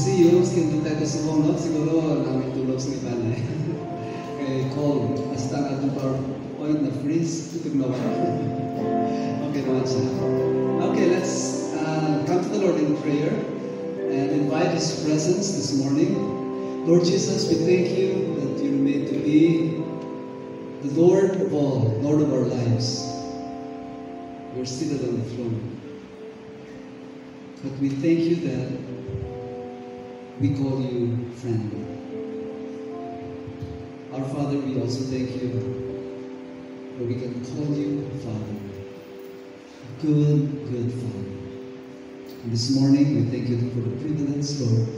see you. Maski hindi tayo subong, no? Siguro namin tulog sa iban eh. Kay Cole, basta nga itong PowerPoint na freeze, tutug na wala. Okay naman siya. Okay, let's come to the Lord in prayer and invite His presence this morning. Lord Jesus, we thank you that you're made to be the Lord of all, Lord of our lives. You're seated on the throne. But we thank you that we call you friend. Our Father, we also thank you that we can call you Father. Good, good Father. And this morning, we thank you for the privilege, Lord,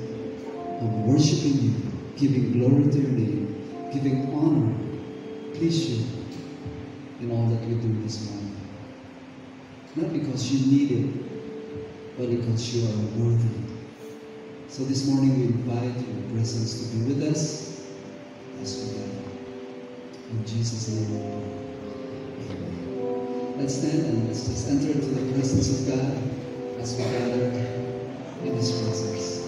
of worshiping you, giving glory to your name, giving honor, please you, in all that we do this morning. Not because you need it, but because you are worthy. So this morning we invite your presence to be with us as we gather. In Jesus' name we pray. Amen. Let's stand and let's just enter into the presence of God as we gather in His presence.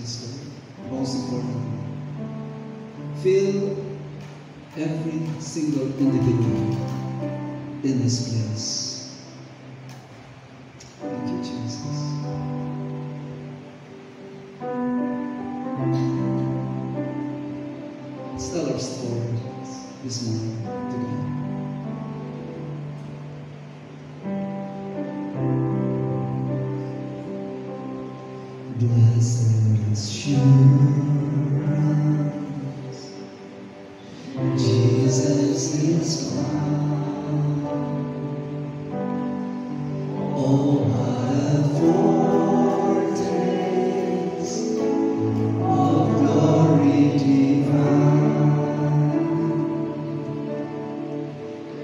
Jesus, Lord. Most importantly, fill every single individual in this place. Thank you, Jesus. Let's tell our story this morning to God. Blessed assurance, Jesus is mine. Oh, what a foretaste of glory divine,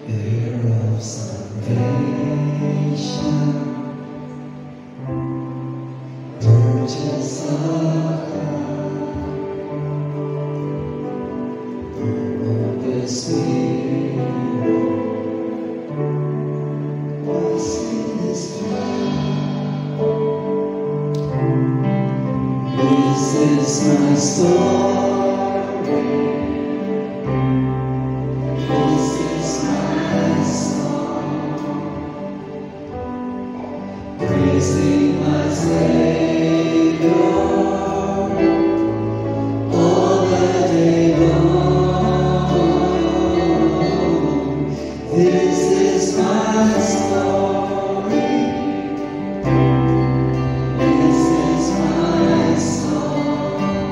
heir of salvation, purchase of the Spirit, was in His blood. This is my story. This is my song, praising my Savior all the day long. This is my story. This is my song,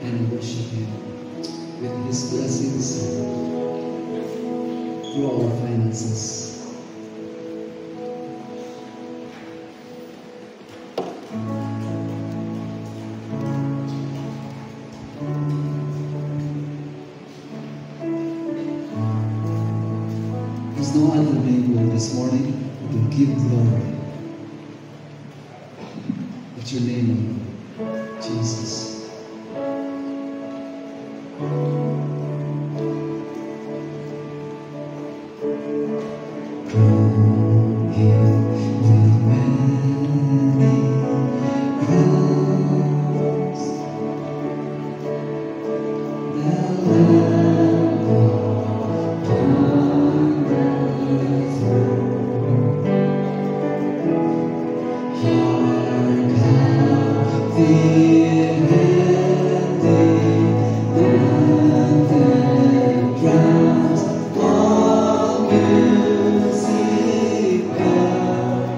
and worship Him with His blessings through our finances. There's no other name, Lord, this morning that will give glory. It's your name, Lord, Jesus. Crown Him with many crowns. The Lamb upon the throne. Hark how the anthem drowns all music but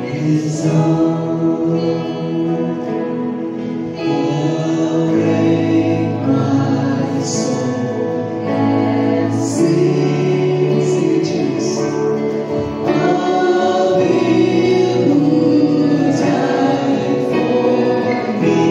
His own. Awake my soul and sing, sing it, church. Of Him who died for me.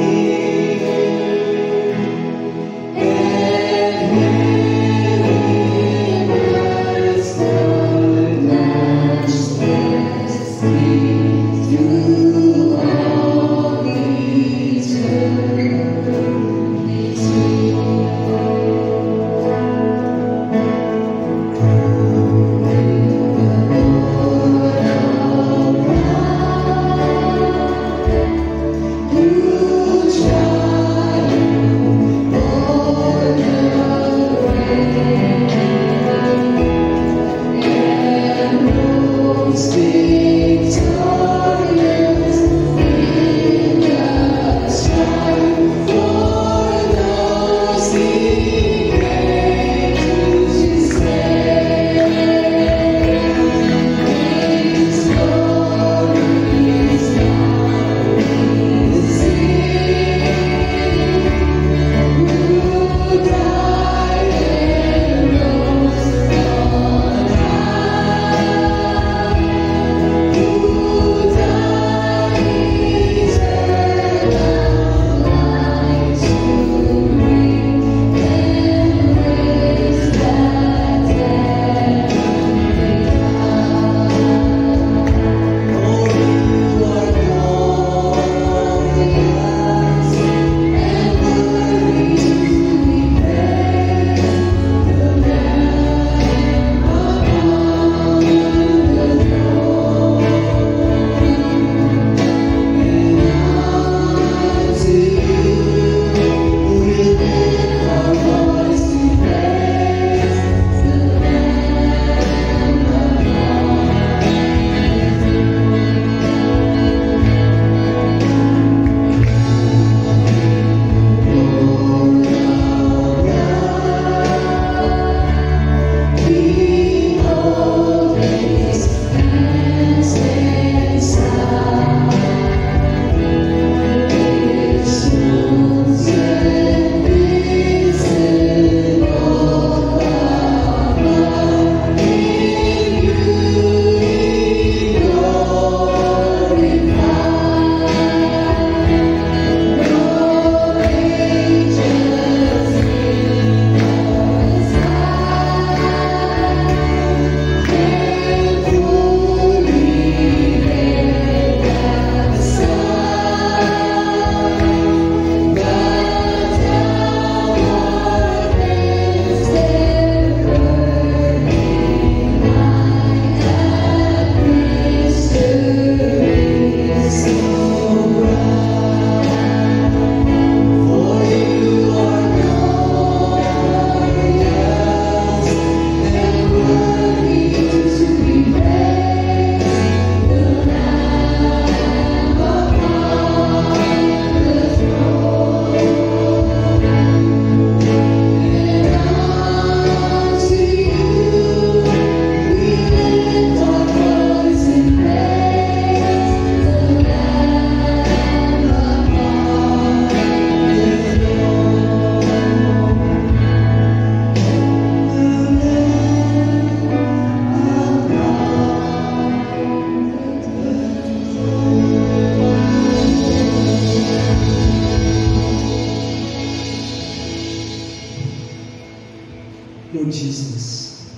Lord Jesus,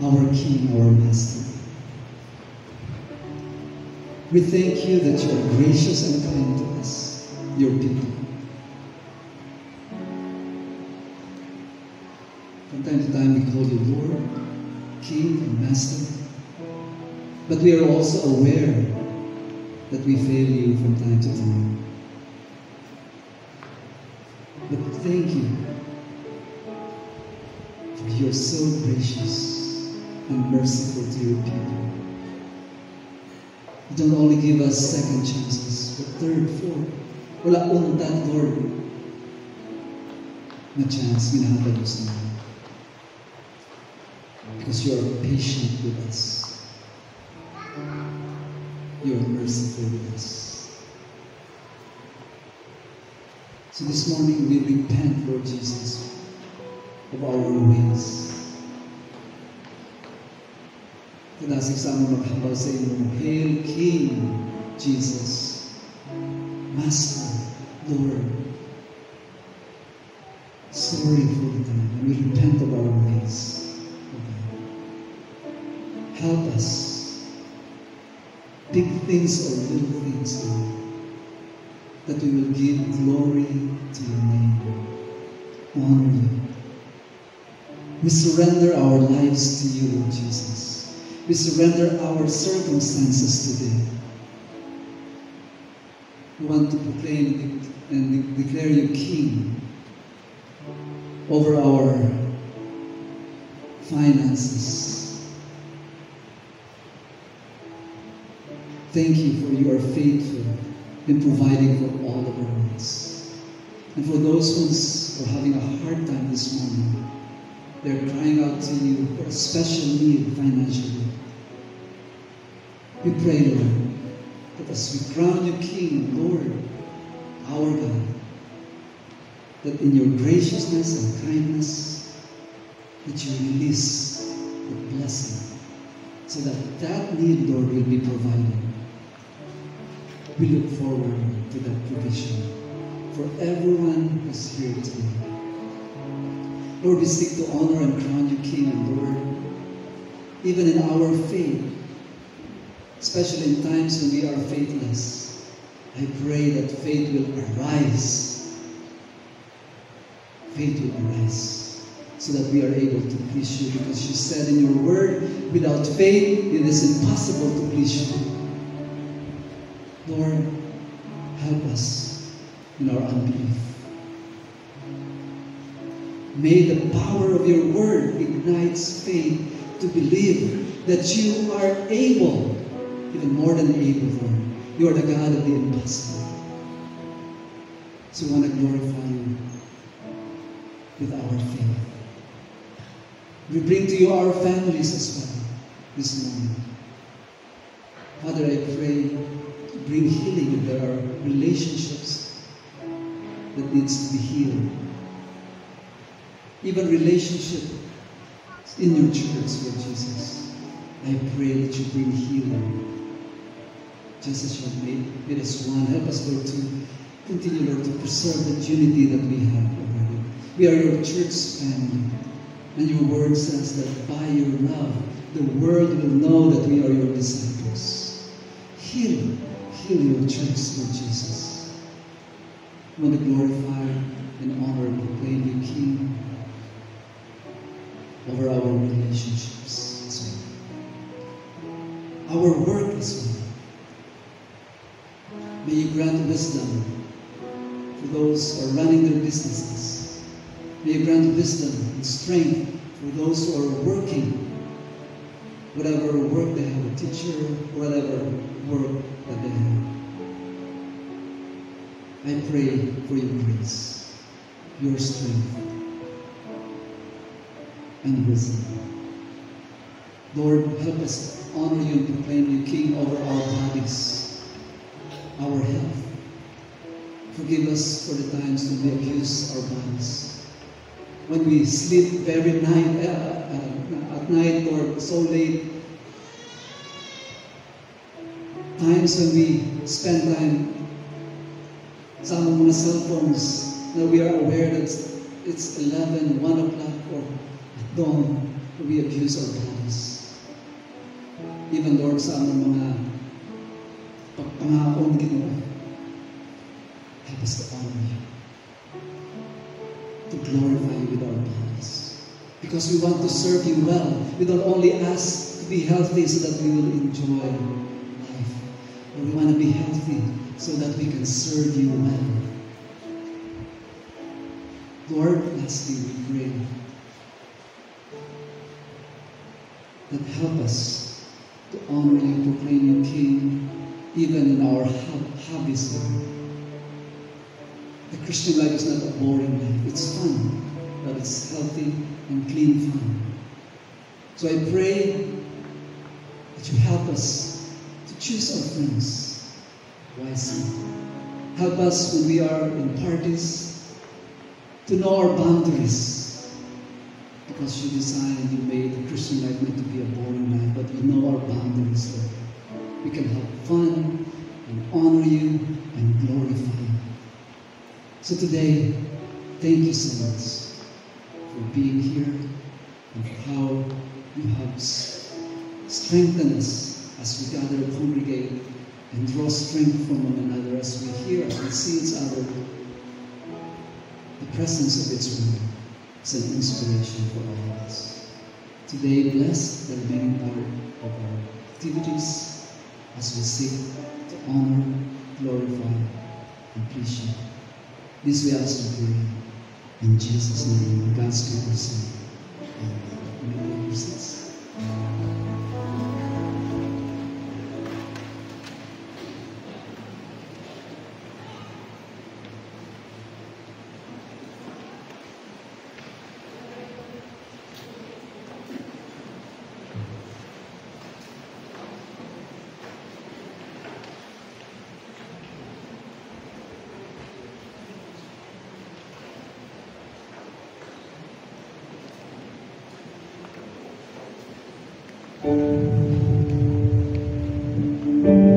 our King, our Master. We thank you that you are gracious and kind to us, your people. From time to time we call you Lord, King, and Master. But we are also aware that we fail you from time to time. But thank you, for you are so gracious and merciful to your people. You don't only give us second chances, but third, fourth. Wala untan, Lord, na chance minahabalos namin. Because you are patient with us. You are merciful with us. So this morning we repent, Lord Jesus, of our ways. Tinasig sa aming maghabal sa inyo, Hail King Jesus, Master, Lord. Sorry for the time, and we repent of our ways. Help us. Big things or little things, Lord, that we will give glory to your name, honor you. We surrender our lives to you, Lord Jesus. We surrender our circumstances today. We want to proclaim and declare you King over our finances. Thank you for you are faithful in providing for all of our needs. And for those who are having a hard time this morning, they're crying out to you for a special need financially. We pray, Lord, that as we crown you King, Lord, our God, that in your graciousness and kindness, that you release the blessing, so that need, Lord, will be provided. We look forward to that provision for everyone who's here today. Lord, we seek to honor and crown you King and Lord, even in our faith, especially in times when we are faithless. I pray that faith will arise. Faith will arise so that we are able to please you, because you said in your word, without faith it is impossible to please you. Lord, help us in our unbelief. May the power of your word ignite faith to believe that you are able, even more than able, Lord. You are the God of the impossible. So we want to glorify you with our faith. We bring to you our families as well this morning. Father, I pray, bring healing if there are relationships that needs to be healed. Even relationship in your church, Lord Jesus. I pray that you bring healing. Just as you have made us one. Help us, Lord, to continue, Lord, to preserve the unity that we have already. We are your church family. And your word says that by your love, the world will know that we are your disciples. Heal your church, Lord Jesus. I want to glorify and honor and proclaim you King over our relationships as well. Our work as well. May you grant wisdom for those who are running their businesses. May you grant wisdom and strength for those who are working, whatever work they have, a teacher, whatever work that they have. I pray for your grace, your strength, and wisdom. Lord, help us honor you and proclaim you King over our bodies, our health. Forgive us for the times when we abuse our bodies. When we sleep very at night or so late. Times when we spend time sa among mga cell phones, na we are aware that it's 11, 1 o'clock, or At doon, we abuse our bodies. Even, Lord, sa aming mga pagpangako ng Ginoo, help us to honor you, to glorify you with our bodies. Because we want to serve you well. We don't only ask to be healthy so that we will enjoy life. But we want to be healthy so that we can serve you well. Lord, lastly, we pray that help us to honor you, proclaim you King, even in our hobbies, Lord. The Christian life is not a boring life. It's fun, but it's healthy and clean fun. So I pray that you help us to choose our friends wisely. Help us when we are in parties to know our boundaries. Because you designed, you made the Christian life not to be a boring life, but we know our boundaries, Lord. We can have fun and honor you and glorify you. So today, thank you so much for being here and for how you have strengthened us as we gather and congregate and draw strength from one another as we hear, as we see each other. The presence of its word is an inspiration for all of us. Today, bless the remaining part of our activities as we seek to honor, glorify, and please you. This we ask and pray in Jesus' name, and God's people say, Amen.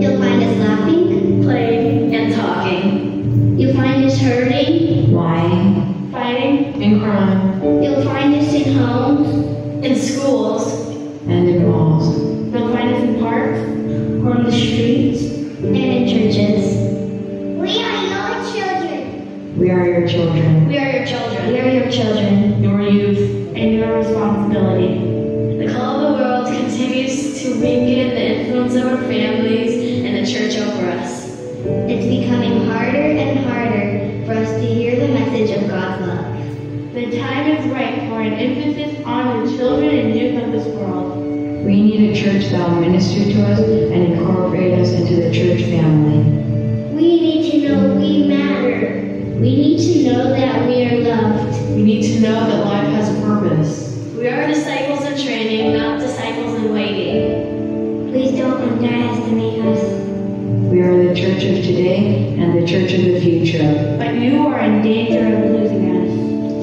You'll find us laughing, playing, and talking. You'll find us hurting, lying, fighting, and crying. You'll find us in homes, in schools, and in malls. You'll find us in parks, on the streets, and in churches. We are your children. We are your children. We are your children. We are your children. Your youth and your responsibility. The call of the world continues to weaken the influence of our families and the church over us. It's becoming harder and harder for us to hear the message of God's love. The time is right for an emphasis on the children and youth of this world. We need a church that will minister to us and incorporate us into the church family. We need to know we matter. We need to know that we are loved. We need to know that life has a purpose. We are disciples in training, not disciples in waiting. Please don't underestimate us. We are the church of today and the church of the future. But you are in danger of losing us.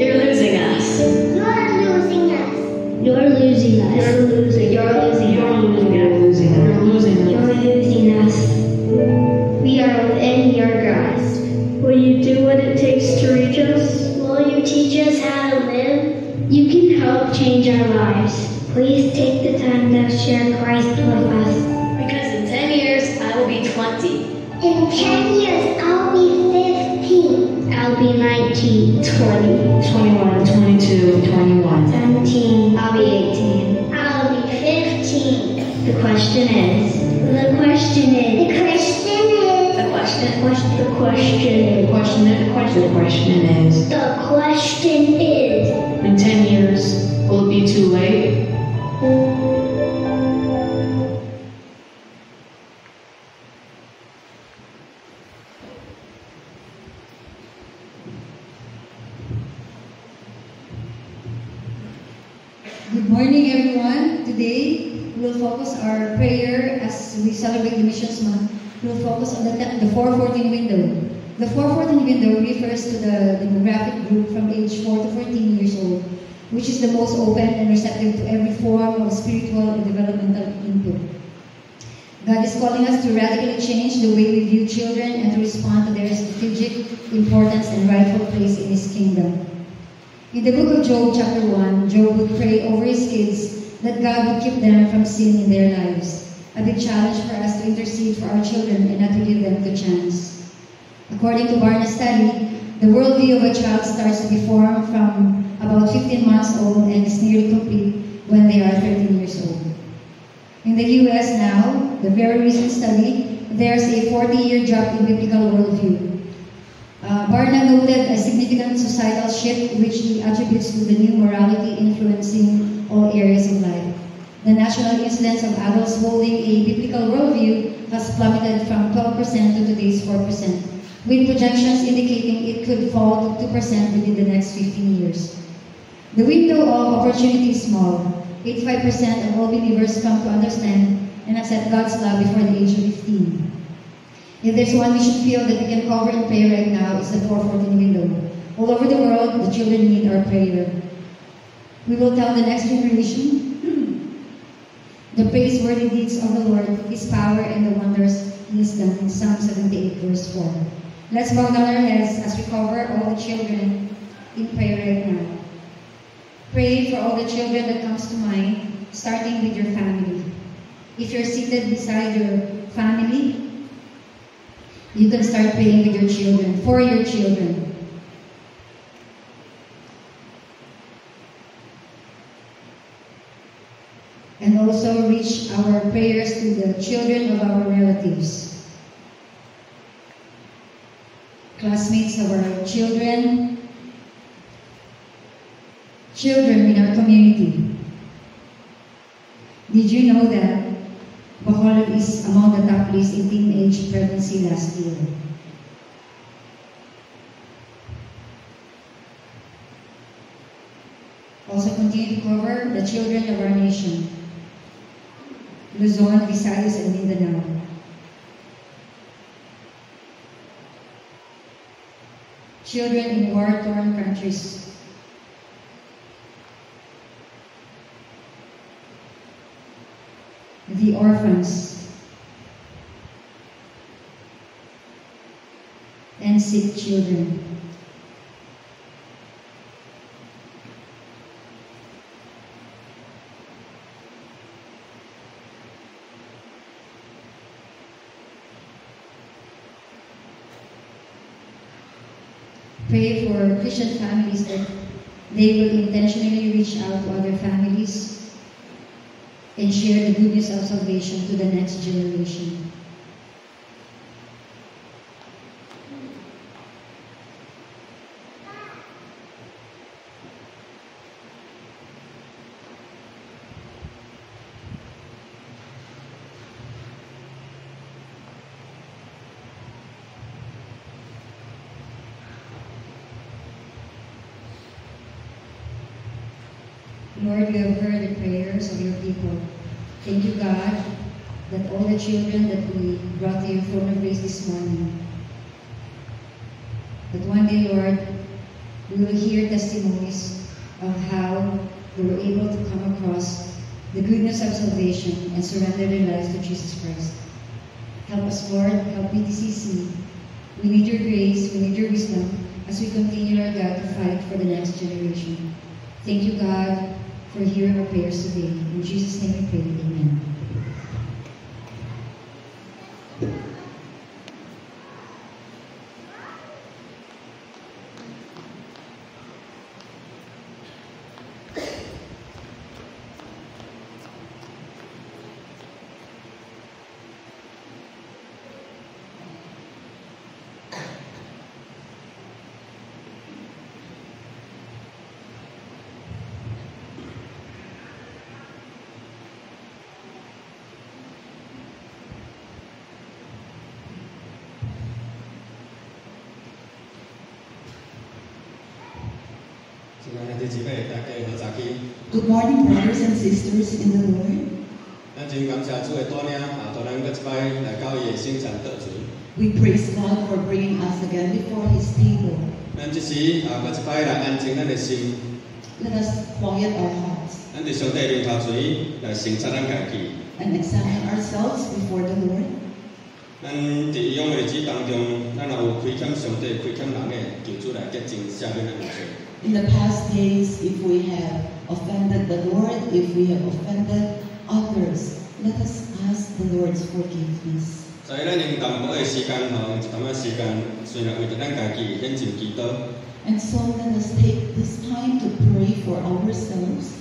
You're losing us. You're losing us. You're losing us. You're losing. You're losing. You're losing. You're losing. You're losing. You're losing us. We are within your grasp. Will you do what it takes to reach us? Will you teach us how to live? You can help change our lives. Please take the time to share Christ with us. Because in 10 years, I will be 20. In 10 years, I'll be 15. I'll be 19, 20, 21, 22, 21. 17. I'll be 18. I'll be 15. The question is. The question is. The question is. The question. The question. The question is. The question is. The question is. In 10 years, will it be too late? Good morning, everyone. Today, we will focus our prayer as we celebrate the Missions Month. We will focus on the 414 window. The 414 window refers to the demographic group from age 4 to 14 years old, which is the most open and receptive to every form of spiritual and developmental input. God is calling us to radically change the way we view children and to respond to their strategic importance and rightful place in His kingdom. In the book of Job, chapter 1, Job would pray over his kids that God would keep them from sin in their lives. A big challenge for us to intercede for our children and not to give them to chance. According to Barna's study, the worldview of a child starts to be formed from about 15 months old and is nearly complete when they are 13 years old. In the U.S. now, the very recent study, there's a 40-year drop in biblical worldview. Barna noted a significant societal shift which he attributes to the new morality influencing all areas of life. The national incidence of adults holding a biblical worldview has plummeted from 12% to today's 4%, with projections indicating it could fall to 2% within the next 15 years. The window of opportunity is small. 85% of all believers come to understand and accept God's love before the age of 15. If there's one mission field that we can cover and pray right now, it's the 414 window. All over the world, the children need our prayer. We will tell the next generation the praiseworthy deeds of the Lord, His power, and the wonders He has done in Psalm 78, verse 4. Let's bow down our heads as we cover all the children in prayer right now. Pray for all the children that comes to mind, starting with your family. If you're seated beside your family, you can start praying with your children, for your children. And also reach our prayers to the children of our relatives, classmates of our children, children in our community. Did you know that Bacolod is among the top list in teenage pregnancy last year? Also continue to cover the children of our nation, Luzon, Visayas, and Mindanao. Children in war-torn countries. The orphans and sick children. Pray for Christian families that they will intentionally reach out to other families and share the good news of salvation to the next generation. Lord, you have heard the prayers of your people. Thank you, God, that all the children that we brought to your throne of grace this morning, that one day, Lord, we will hear testimonies of how they were able to come across the goodness of salvation and surrender their lives to Jesus Christ. Help us, Lord. Help PTCC. We need your grace. We need your wisdom as we continue, Lord God, to fight for the next generation. Thank you, God, for hearing our prayers today. In Jesus' name we pray. Amen. Good morning, brothers and sisters in the Lord. We praise God for bringing us again before His table. Let us quiet our hearts and examine ourselves before the Lord. 洁净赦免咱的罪。 In the past days, if we have offended the Lord, if we have offended others, let us ask the Lord's forgiveness. 所以咱用淡薄的时间一淡仔时间，虽然为着咱家己献上祈祷。 And so let us take this time to pray for ourselves.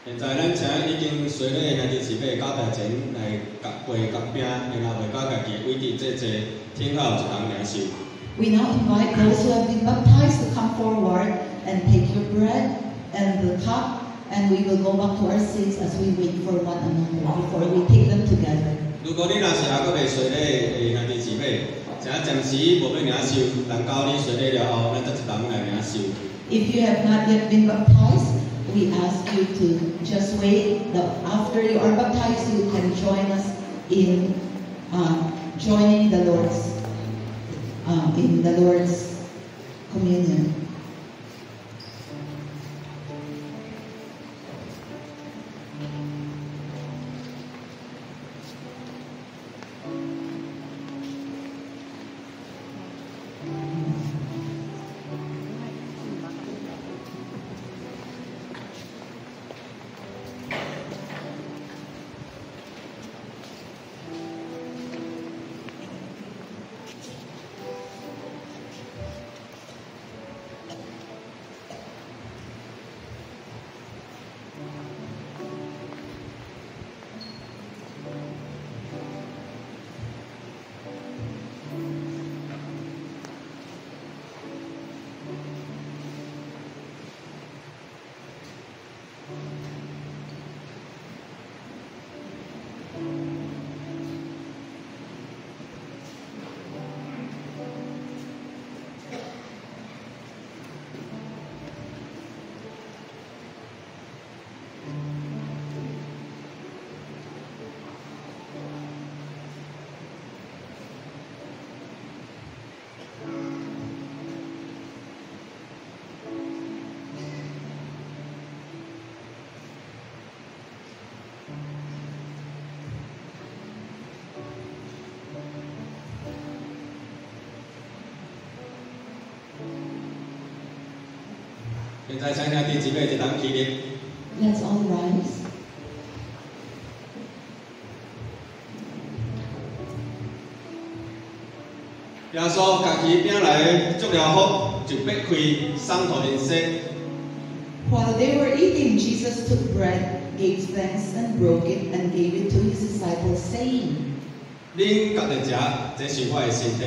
现在咱请已经随咧兄弟姊妹到台前来背角饼，然后为到家己位置坐听候一同领受。 We now invite those who have been baptized to come forward and take your bread and the cup, and we will go back to our seats as we wait for one another before we take them together. 如果你若是还阁未随咧兄弟姊妹，请暂时无要领受，等到你随咧了后，咱再一同来领受。 If you have not yet been baptized, we ask you to just wait. After you are baptized, you can join us in joining the Lord's in the Lord's communion.现在请兄弟姊妹一同起立。 Let's all rise. 耶稣家己饼来祝了福，就擘开送互因说。 While they were eating, Jesus took bread, gave thanks, and broke it, and gave it to his disciples, saying, 恁家己食，这是我的身体。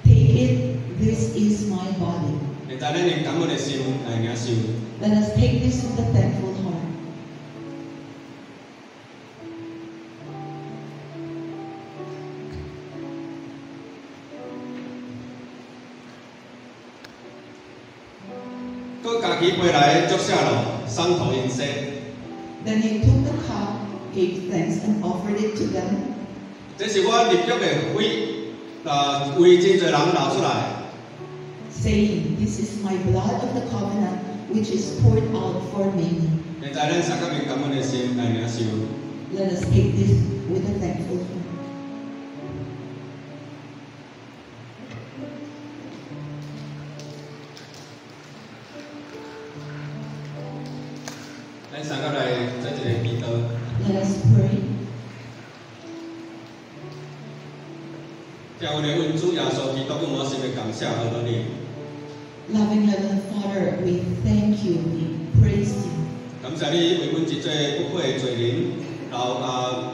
Take it, this is my body. 现在咱用感恩的心来领受。 Let us take this with a thankful heart. 佮家己杯来祝谢咯，送互因说。 Then he took the cup, gave thanks, and offered it to them, 这是我立约的血，为真侪人流出来。 saying, This is my blood of the covenant, which is poured out for many. 现在咱三个用感恩的心来领受。 Let us take this with a thankful heart. 咱三个来做一个祈祷。 Let us pray. 天父的恩主耶稣基督，我们心的感谢和多你。 Loving Heavenly Father, we thank you, we praise you. 感谢你为阮一做不悔的罪人，然后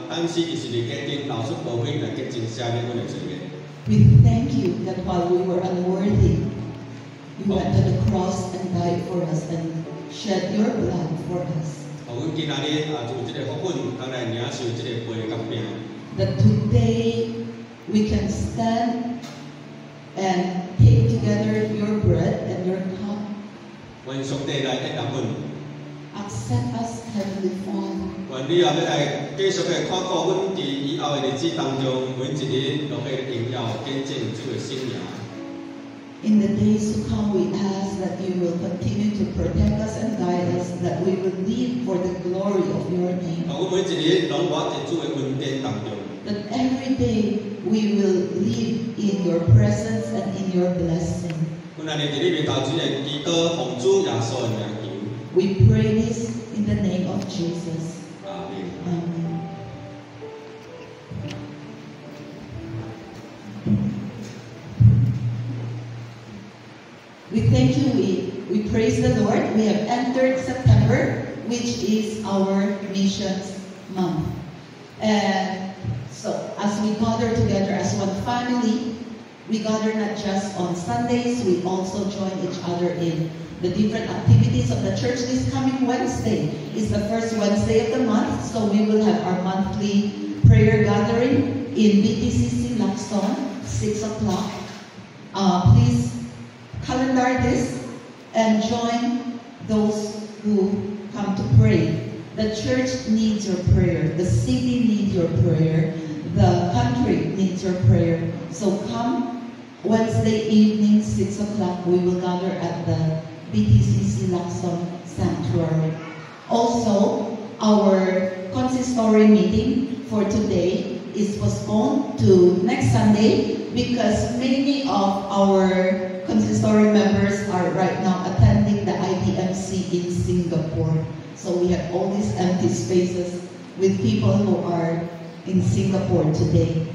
当时就是伫家顶流出宝血来洁净赦免阮的罪孽。 We thank you that while we were unworthy, went to the cross and died for us and shed your blood for us. That today we can stand and take together your bread and your cup. Accept us, Heavenly Father. In the days to come, we ask that you will continue to protect us and guide us, that we will live for the glory of your name. That every day we will live in your presence and in your blessing. We pray this in the name of Jesus. Amen. We thank you, we praise the Lord. We have entered September, which is our missions month. And so as we gather together as one family, we gather not just on Sundays, we also join each other in the different activities of the church. This coming Wednesday is the first Wednesday of the month, so we will have our monthly prayer gathering in BTCC Lacson, 6 o'clock. Please calendar this and join those who come to pray. The church needs your prayer. The city needs your prayer. The country needs your prayer. So come Wednesday evening, 6 o'clock, we will gather at the BTCC Lacson Sanctuary. Also, our consistory meeting for today is postponed to next Sunday because many of our consistory members are right now attending the IDMC in Singapore. So we have all these empty spaces with people who are in Singapore today.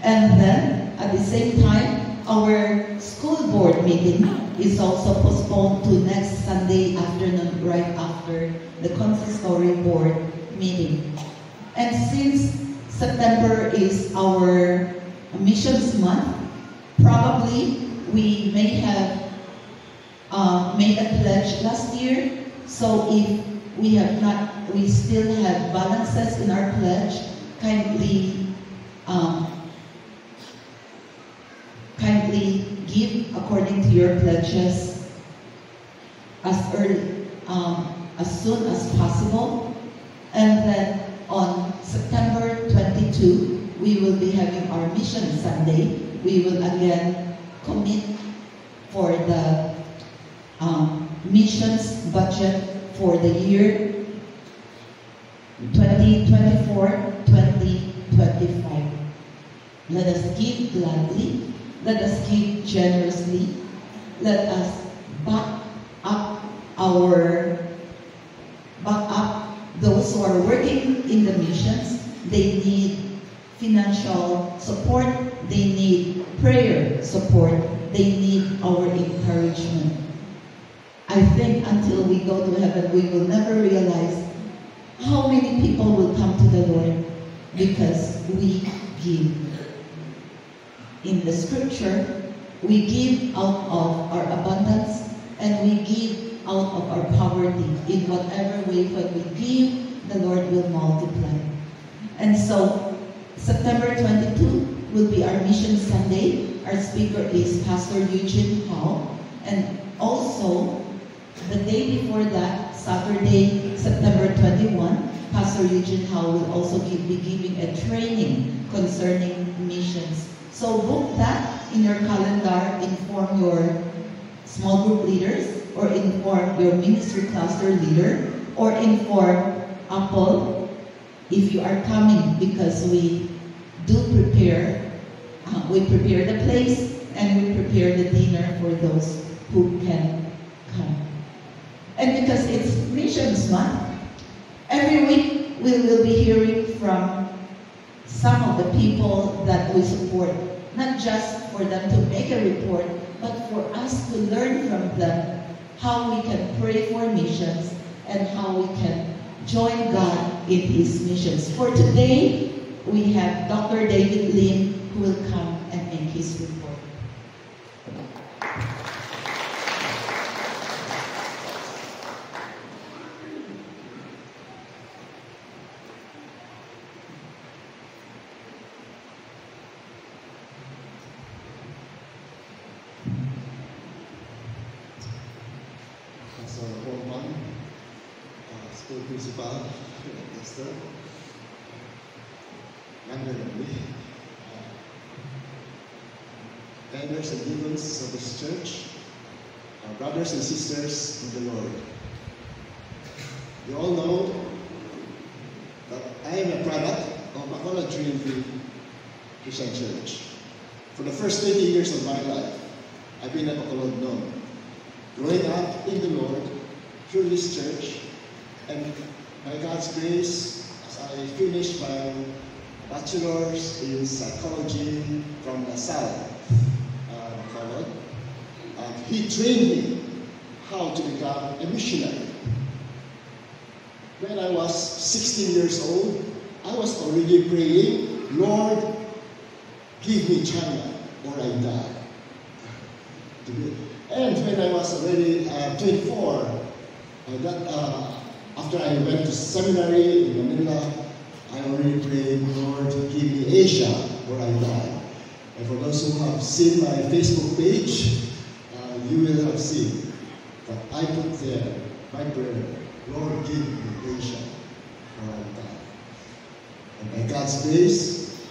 And then, at the same time, our school board meeting is also postponed to next Sunday afternoon, right after the consistory board meeting. And since September is our missions month, probably we may have made a pledge last year. So if we have not, we still have balances in our pledge, kindly give according to your pledges as early, as soon as possible. And then on September 22, we will be having our Mission Sunday. We will again commit for the missions budget for the year 2024-2025. Let us give gladly. Let us give generously. Let us back up those who are working in the missions. They need financial support. They need prayer support. They need our encouragement. I think until we go to heaven, we will never realize how many people will come to the Lord because we give. In the scripture, we give out of our abundance and we give out of our poverty. In whatever way when we give, the Lord will multiply. And so, September 22 will be our Mission Sunday. Our speaker is Pastor Eugene Howe. And also, the day before that, Saturday, September 21, Pastor Eugene Howe will also be giving a training concerning missions. So book that in your calendar, inform your small group leaders, or inform your ministry cluster leader, or inform Apple if you are coming, because we do prepare, we prepare the place and we prepare the dinner for those who can come. And because it's Missions Month, every week we will be hearing from some of the people that we support, not just for them to make a report, but for us to learn from them how we can pray for missions and how we can join God in His missions. For today, we have Dr. David Lim who will come and make his report. school principal, pastor, younger than me, elders and deacons of this church, our brothers and sisters in the Lord. You all know that I am a product of Bacolod Trinity Christian Church. For the first 20 years of my life, I've been a Bacolod known. Growing up in the Lord through this church, and by God's grace, as I finished my bachelor's in psychology from LaSalle, Bacolod, he trained me how to become a missionary. When I was 16 years old, I was already praying, Lord, give me China or I die. And when I was already 24, after I went to seminary in Manila, I already prayed, Lord, give me Asia or I die. And for those who have seen my Facebook page, you will have seen that I put there my prayer, Lord, give me Asia or I die. And by God's grace,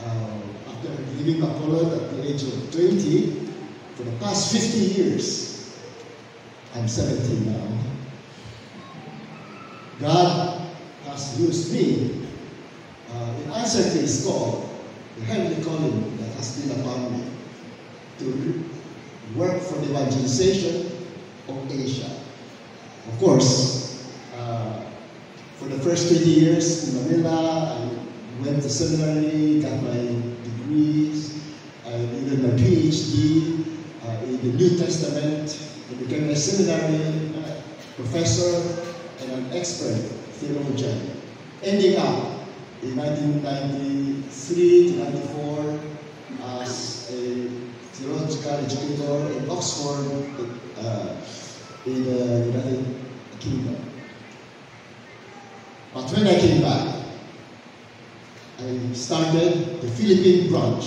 after leaving Bacolod at the age of 20, for the past 50 years, I'm 17 now, God has used me in answer to His call, the heavenly calling that has been upon me, to work for the evangelization of Asia. Of course, for the first 20 years in Manila, I went to seminary, got my degrees, I did my PhD in the New Testament. I became a seminary professor and an expert theologian, ending up in 1993 to 94 as a theological educator in Oxford in the United Kingdom. But when I came back, I started the Philippine branch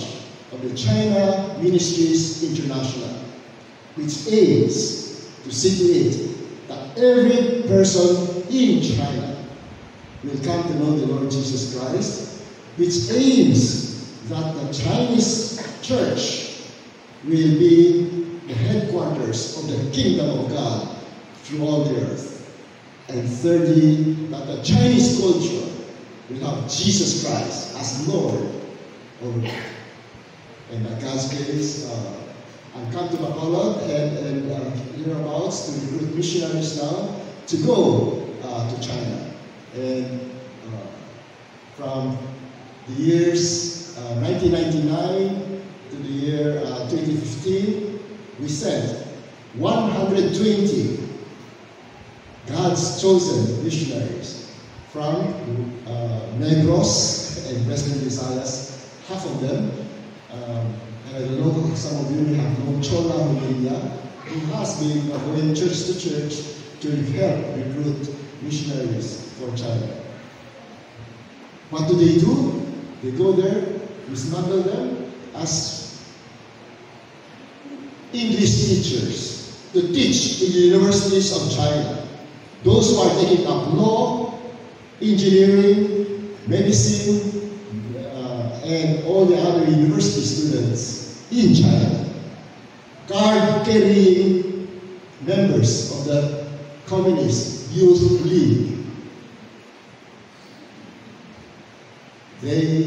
of the China Ministries International, which aims to see to it that every person in China will come to know the Lord Jesus Christ, which aims that the Chinese church will be the headquarters of the kingdom of God through all the earth. And thirdly, that the Chinese culture will have Jesus Christ as Lord over it. And by God's grace, I've come to Bacolod and hereabouts to recruit missionaries now to go to China. And from the years 1999 to the year 2015, we sent 120 God's chosen missionaries from Negros and Western Visayas, half of them. And I don't know if some of you may have known Chola Romania, who has been going church to church to help recruit missionaries for China. What do? They go there, we smuggle them as English teachers to teach in the universities of China. Those who are taking up law, engineering, medicine, and all the other university students in China, card-carrying members of the Communist Youth League. They,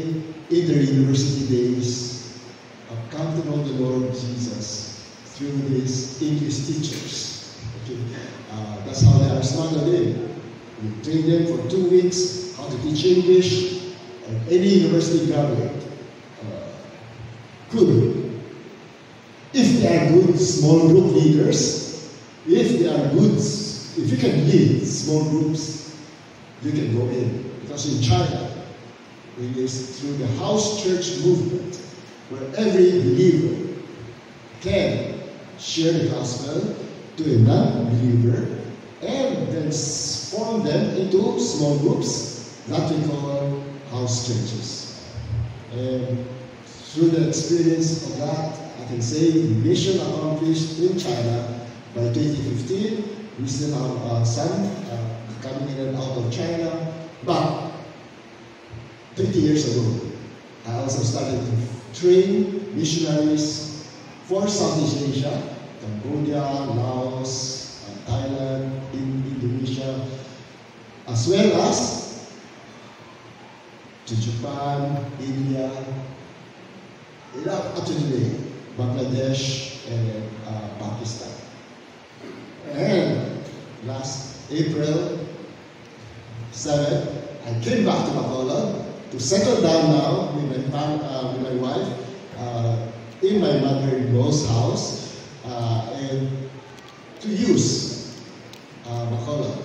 in their university days, have come to know the Lord Jesus through these English teachers. Okay. That's how they are smuggled in. We train them for 2 weeks how to teach English, and any university graduate could, if they are good small group leaders, if you can lead small groups, you can go in. Because in China, it is through the house church movement where every believer can share the gospel to a non-believer and then form them into small groups that we call house churches. And through the experience of that, I can say the mission accomplished in China by 2015, we still have some coming in and out of China. But 20 years ago, I also started to train missionaries for Southeast Asia, Cambodia, Laos, Thailand, Indonesia, as well as to Japan, India, up to today, Bangladesh, and Pakistan. And last April 7, I came back to Bacolod to settle down now with my wife in my mother-in-law's house and to use Bacolod.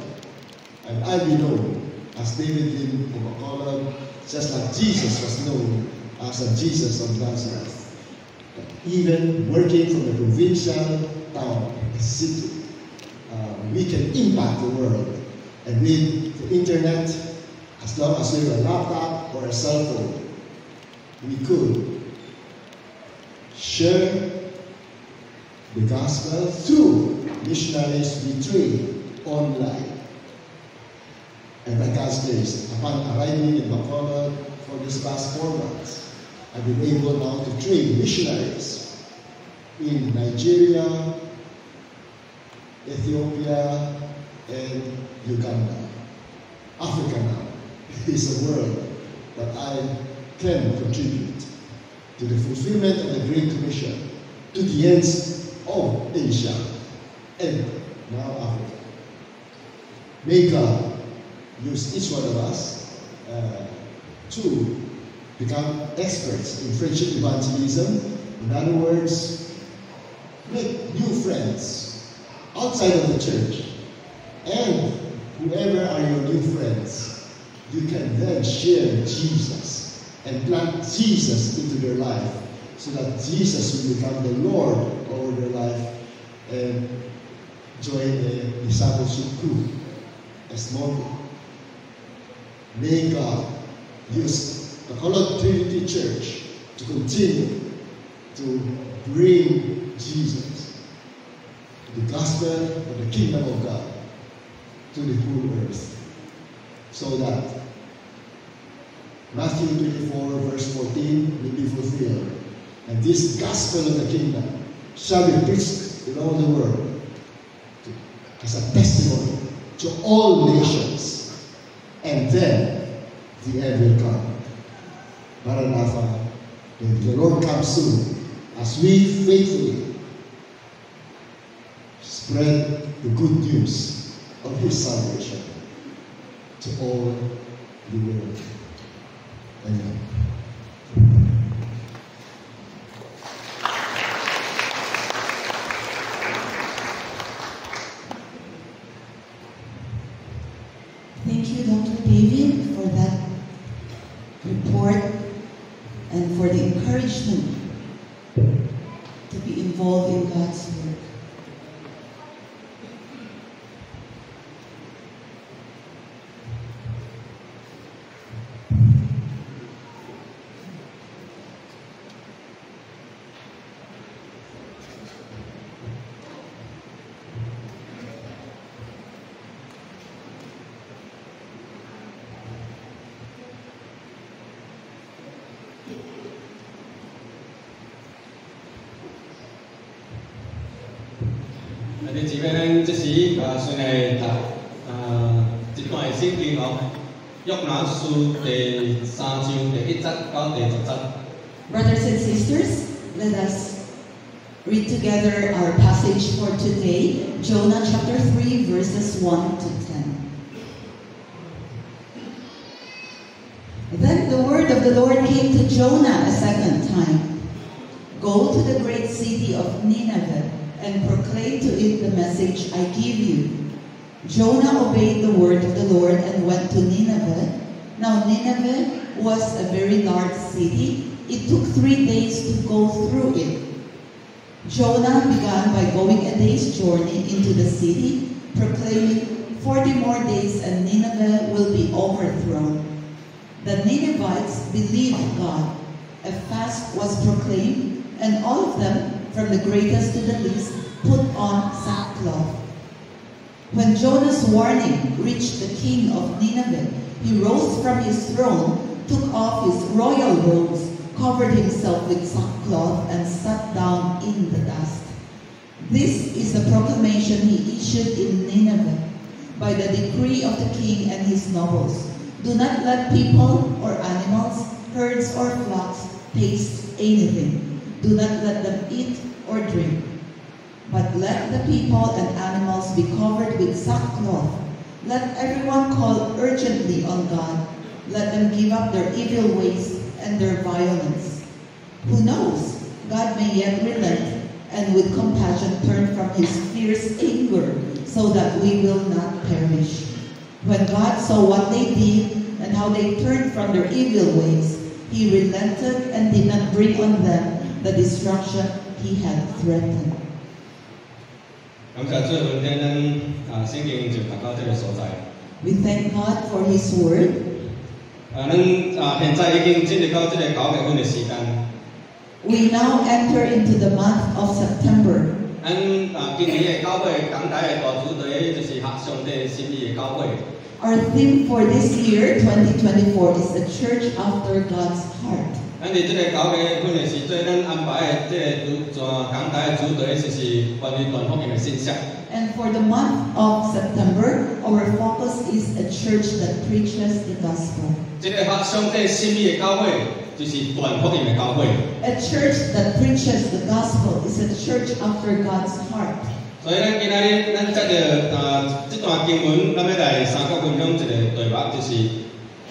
And I'll be known as David Lim of Bacolod, just like Jesus was known as a Jesus of Nazareth. Even working from a provincial town, a city, we can impact the world. And with the internet, as long as we have a laptop or a cell phone, we could share the gospel through missionaries we train online. And by God's grace, upon arriving in Bacolod for this past 4 months, I've been able now to train missionaries in Nigeria, Ethiopia, and Uganda. Africa now is a world that I can contribute to the fulfillment of the Great Commission to the ends of Asia and now Africa. May God use each one of us to become experts in friendship evangelism. In other words, make new friends outside of the church. And whoever are your new friends, you can then share Jesus and plant Jesus into their life so that Jesus will become the Lord over their life and join a discipleship group, a small group. May God use the Bacolod Trinity Church to continue to bring Jesus, the gospel of the kingdom of God, to the whole earth, so that Matthew 24 verse 14 will be fulfilled. And this gospel of the kingdom shall be preached in all the world as a testimony to all nations. And then the end will come. Maranatha, when the Lord comes soon, as we faithfully spread the good news of His salvation to all the world. Amen. Thank you, Dr. David, for that report and for the encouragement to be involved in God's work.弟兄姊妹，咱即時先來讀一段聖經哦，約拿書第3章第1節到第10節。Brothers and sisters, let us read together our passage for today, Jonah chapter 3, verses 1 to 10. Then the word of the Lord came to Jonah a second time. Go to the great city of Nineveh and proclaim to it the message I give you. Jonah obeyed the word of the Lord and went to Nineveh. Now Nineveh was a very large city. It took 3 days to go through it. Jonah began by going a day's journey into the city, proclaiming, 40 more days and Nineveh will be overthrown. The Ninevites believed God. A fast was proclaimed, and all of them, from the greatest to the least, put on sackcloth. When Jonah's warning reached the king of Nineveh, he rose from his throne, took off his royal robes, covered himself with sackcloth, and sat down in the dust. This is the proclamation he issued in Nineveh by the decree of the king and his nobles. Do not let people or animals, herds or flocks taste anything. Do not let them eat or drink. But let the people and animals be covered with sackcloth. Let everyone call urgently on God. Let them give up their evil ways and their violence. Who knows? God may yet relent and with compassion turn from his fierce anger so that we will not perish. When God saw what they did and how they turned from their evil ways, he relented and did not bring on them the destruction he had threatened. 感謝主嘅今天聖經就讀到這個所在。We thank God for his word. 咱現在已經進入到這個9月份嘅時間。We now enter into the month of September. 咱今年嘅教會講解嘅大主題就是合上帝心意嘅教會。Our theme for this year, 2024, is a church after God's heart. 咱哋這個9月份嘅時陣，咱安排嘅這個講解嘅主題就是關於傳福音嘅信息。And for the month of September, our focus is a church that preaches the gospel. 這個合上帝心意嘅教會就是傳福音嘅教會。A church that preaches the gospel is a church after God's heart. 所以咱今日咱這段經文，咱要來三角分享一個題目，就是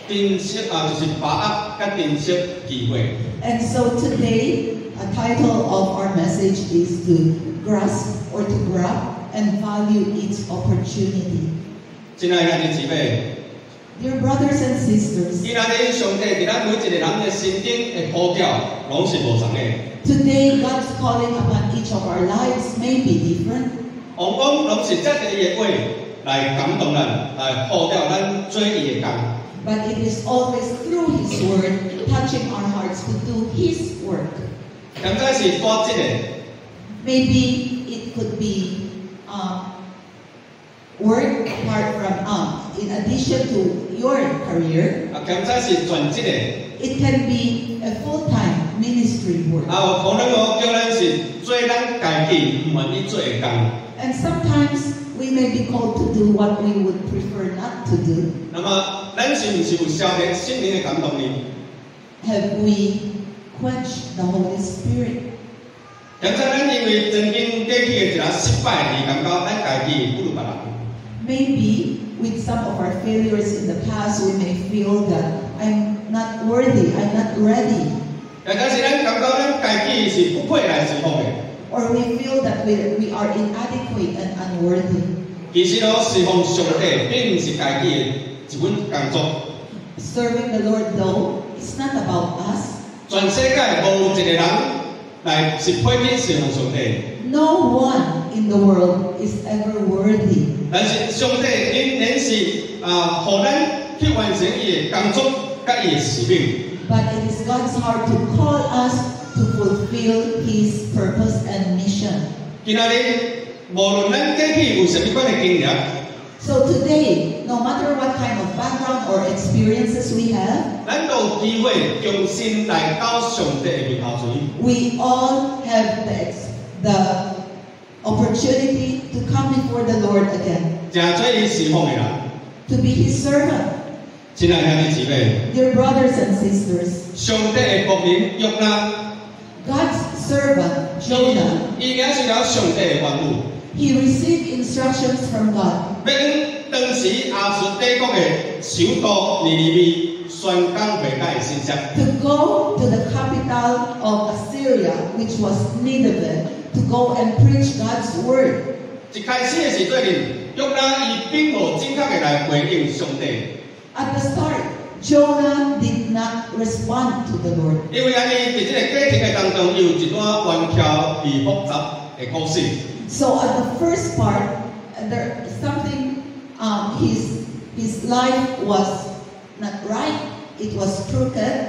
珍惜就是把握跟珍惜機會。And so today, a title of our message is to grasp or to grab and value its opportunity. 親愛的姊妹， Dear brothers and sisters, 今日上帝喺咱每一個人嘅心頂嘅呼召，攏是無同嘅。today God's calling upon each of our lives may be different. 往往攏是藉着伊嘅話來感動咱，來呼召咱做伊嘅工。But it is always through His Word, touching our hearts to do His work. 咁即是多一個。 Maybe it could be work apart from in addition to your career. 咁即是全職嘅。 It can be a full-time ministry work. 可能我叫咱是做咱家己唔願意做嘅工。 And sometimes we may be called to do what we would prefer not to do. 那麼，咱是唔是有消滅聖靈嘅感動呢？ Have we quenched the Holy Spirit? 咁即咱因為曾經過去嘅一個失敗，而感覺咱家己不如別人。 Maybe with some of our failures in the past, we may feel that I'm not worthy, I'm not ready. 但是咱感覺咱家己是不配來侍奉嘅。 Or we feel that we are inadequate and unworthy. 其實我侍奉上帝並唔是家己嘅一份工作。 Serving the Lord, though, it's not about us. 全世界無一個人來是配得侍奉上帝。 No one in the world is ever worthy. 但是上帝仍然是讓咱去完成伊嘅工作，甲伊嘅使命。 But it is God's heart to call us to fulfill His purpose and mission. 今仔日無論咱過去有什麼款嘅經驗， So today, no matter what kind of background or experiences we have, 咱都有機會重新來到上帝嘅面頭前。 we all have the opportunity to come before the Lord again, 正做伊侍奉嘅人， to be His servant. 親愛嘅姊妹， Dear brothers and sisters, 上帝嘅僕人約拿， God's servant, Jonah, 伊領受了上帝嘅吩咐， he received instructions from God 要當時亞述帝國嘅首都尼尼微宣講悔改嘅信息。 to go to the capital of Assyria, which was Nineveh, to go and preach God's word. 一開始嘅時陣，約拿伊並無正確嘅來回應上帝。 At the start, Jonah did not respond to the Lord. 因為喺呢個過程嘅當中，有一段彎橋而複雜嘅故事。 So at the first part, there something his life was not right. It was crooked.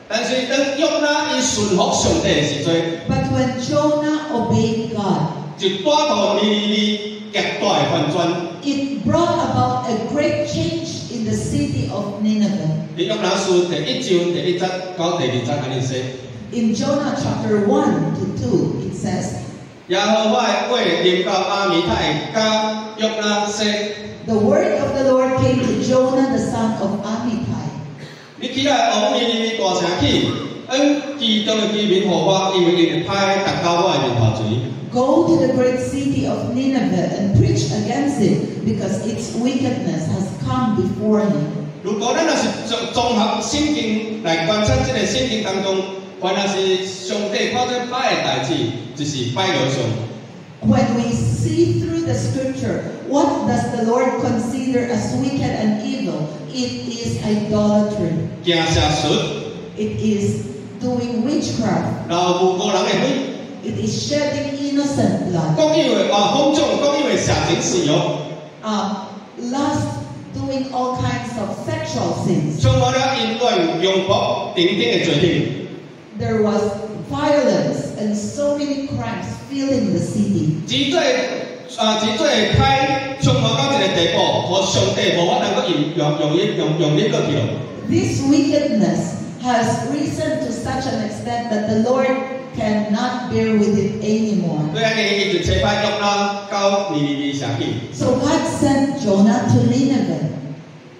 但是當約拿伊順服上帝嘅時陣， But when Jonah obeyed God, 就帶到尼尼微極大嘅反轉。it brought about a great change in the city of Nineveh. 喺約拿書第1章第1節到第2節安尼說。 In Jonah chapter 1 to 2, it says, 耶和華的話臨到阿米太甲約拿說： The word of the Lord came to Jonah, the son of Amittai. 你起來往尼尼微大城去，按其中的居民和我，因為伊會派達到我的面頭前。 Go to the great city of Nineveh and preach against it, because its wickedness has come before me. 如果咱若是綜合聖經來觀察這個聖經當中，凡若是上帝靠這歹的代志，就是歹了上。 When we see through the scripture, what does the Lord consider as wicked and evil? It is idolatry. 行邪術， It is doing witchcraft. 然後無辜人的血， It is shedding innocent blood. 國以為放縱，國以為邪情私欲， Lust, doing all kinds of sexual sins. 充滿了淫亂、庸僕等等的罪行。 There was violence and so many crimes filling the city. 只做歹，充滿到一個地步，和上帝無法能夠用呢個記錄。 This wickedness has risen to such an extent that the Lord cannot bear with it anymore. 所以安尼，伊就差派約拿到尼尼微城去。 So God sent Jonah to Nineveh.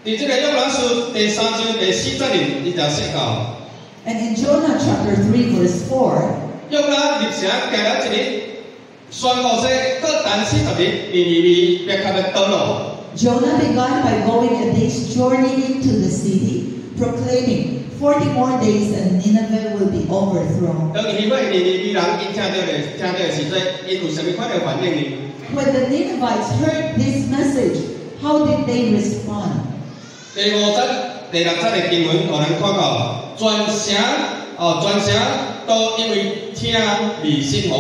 在這個約拿書第3章第4節裡，伊就說到， And in Jonah chapter 3 verse 4, 約拿入城行了一日，宣告說，各等40日，尼尼微必給要倒落。 Jonah began by going a day's journey into the city, proclaiming, 40 more days and Nineveh will be overthrown. 當希望尼尼微人伊聽到的時陣，伊有什麼款的反應呢？ When the Ninevites heard this message, how did they respond? 第5節、第6節的經文，讓人看到全城都因為聽而信服。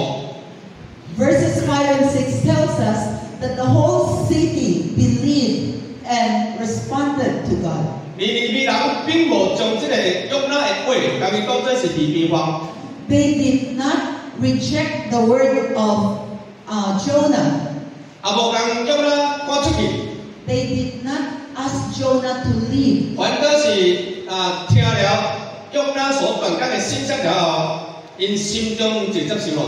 Verses 5 and 6 tells us that the whole city believed and responded to God. 尼尼微人並無將這個約拿的話，甲伊當作是異變化。 They did not reject the word of Jonah. 也無將約拿趕出去， They did not ask Jonah to leave. 反倒是聽了約拿所傳講的信息了後，因心中就接受了。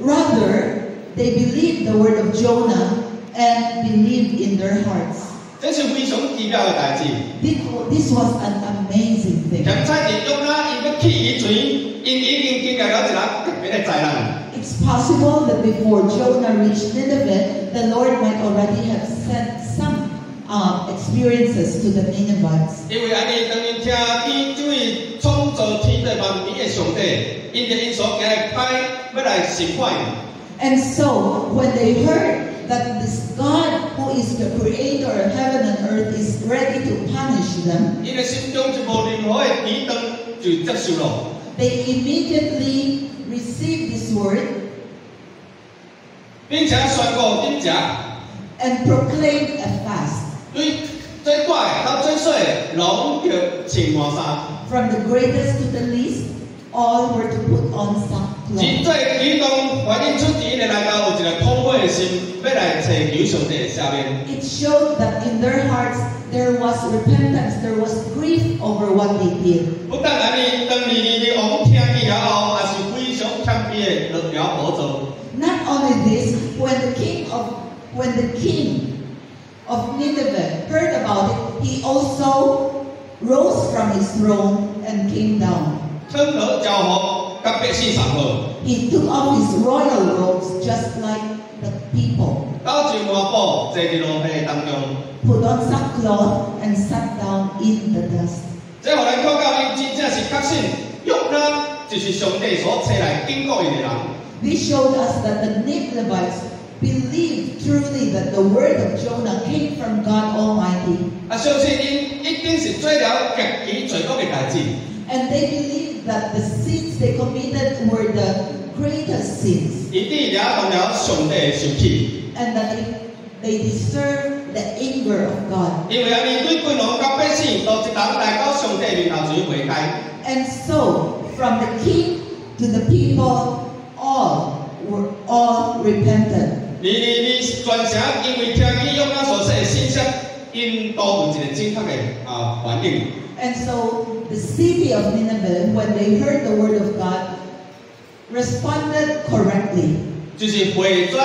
Rather, they believed the word of Jonah and believed in their hearts. 這是非常奇妙的代志。 This was an amazing thing. 現在約拿因要去以前，因已經經歷了一個特別的災難。 It's possible that before Jonah reached Nineveh, the Lord might already have sent some experiences to the Ninevites. 因為安尼當因聽見這位創造天地萬物的上帝，因着因所行的歹，要來審判。 And so, when they heard that this God who is the creator of heaven and earth is ready to punish them, 因為心中就無任何的抵擋，就接受了。 they immediately received this word 並且宣告頂食， and proclaimed a fast. 對最大到最小的，攏要穿麻衫。 From the greatest to the least, all were to put on 真 sackcloth. 做舉動，反映出伊哋內頭有一個痛悔的心，要來尋求上帝的赦免。 It showed that in their hearts there was repentance, there was grief over what they did. 不但安尼，當尼尼微王聽見了後，也是非常謙卑的落了寶座。 Not only this, when the king of Nineveh heard about it, he also rose from his throne and came down. 稱和交合，甲百姓上好。 He took off his royal robes just like the people, 到就麻布坐喺路地當中， put on sackcloth and sat down in the dust. 這互咱看到，因真正是確信，約拿就是上帝所差來警告伊的人。 This showed us that the Ninevites believed truly that the word of Jonah came from God Almighty. 相信因一定是做了極其罪惡的代志。 And they believed that the sins they committed were the greatest sins, 伊哋也犯了上帝的生氣， and that they deserved the anger of God. 因為安尼對君王甲百姓都一同來到上帝面頭前悔改。 And so, from the king to the people, all repented. 你全城因為聽見約拿所說的信息，因都有一個正確的反應。And so the city of Nineveh, when they heard the word of God, responded correctly. 就是回轉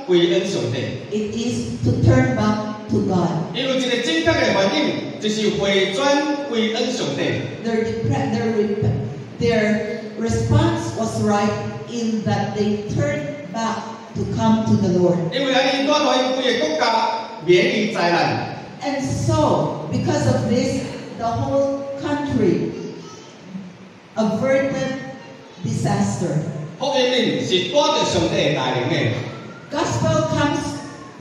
歸恩上帝。It is to turn back to God. 因為一個正確的反應，就是回轉歸恩上帝。Their response was right in that they turned back to come to the Lord. 因為喺當台規個國家免於災難。And so, because of this, the whole country averted disaster. 福音是帶着上帝帶領嘅。Gospel comes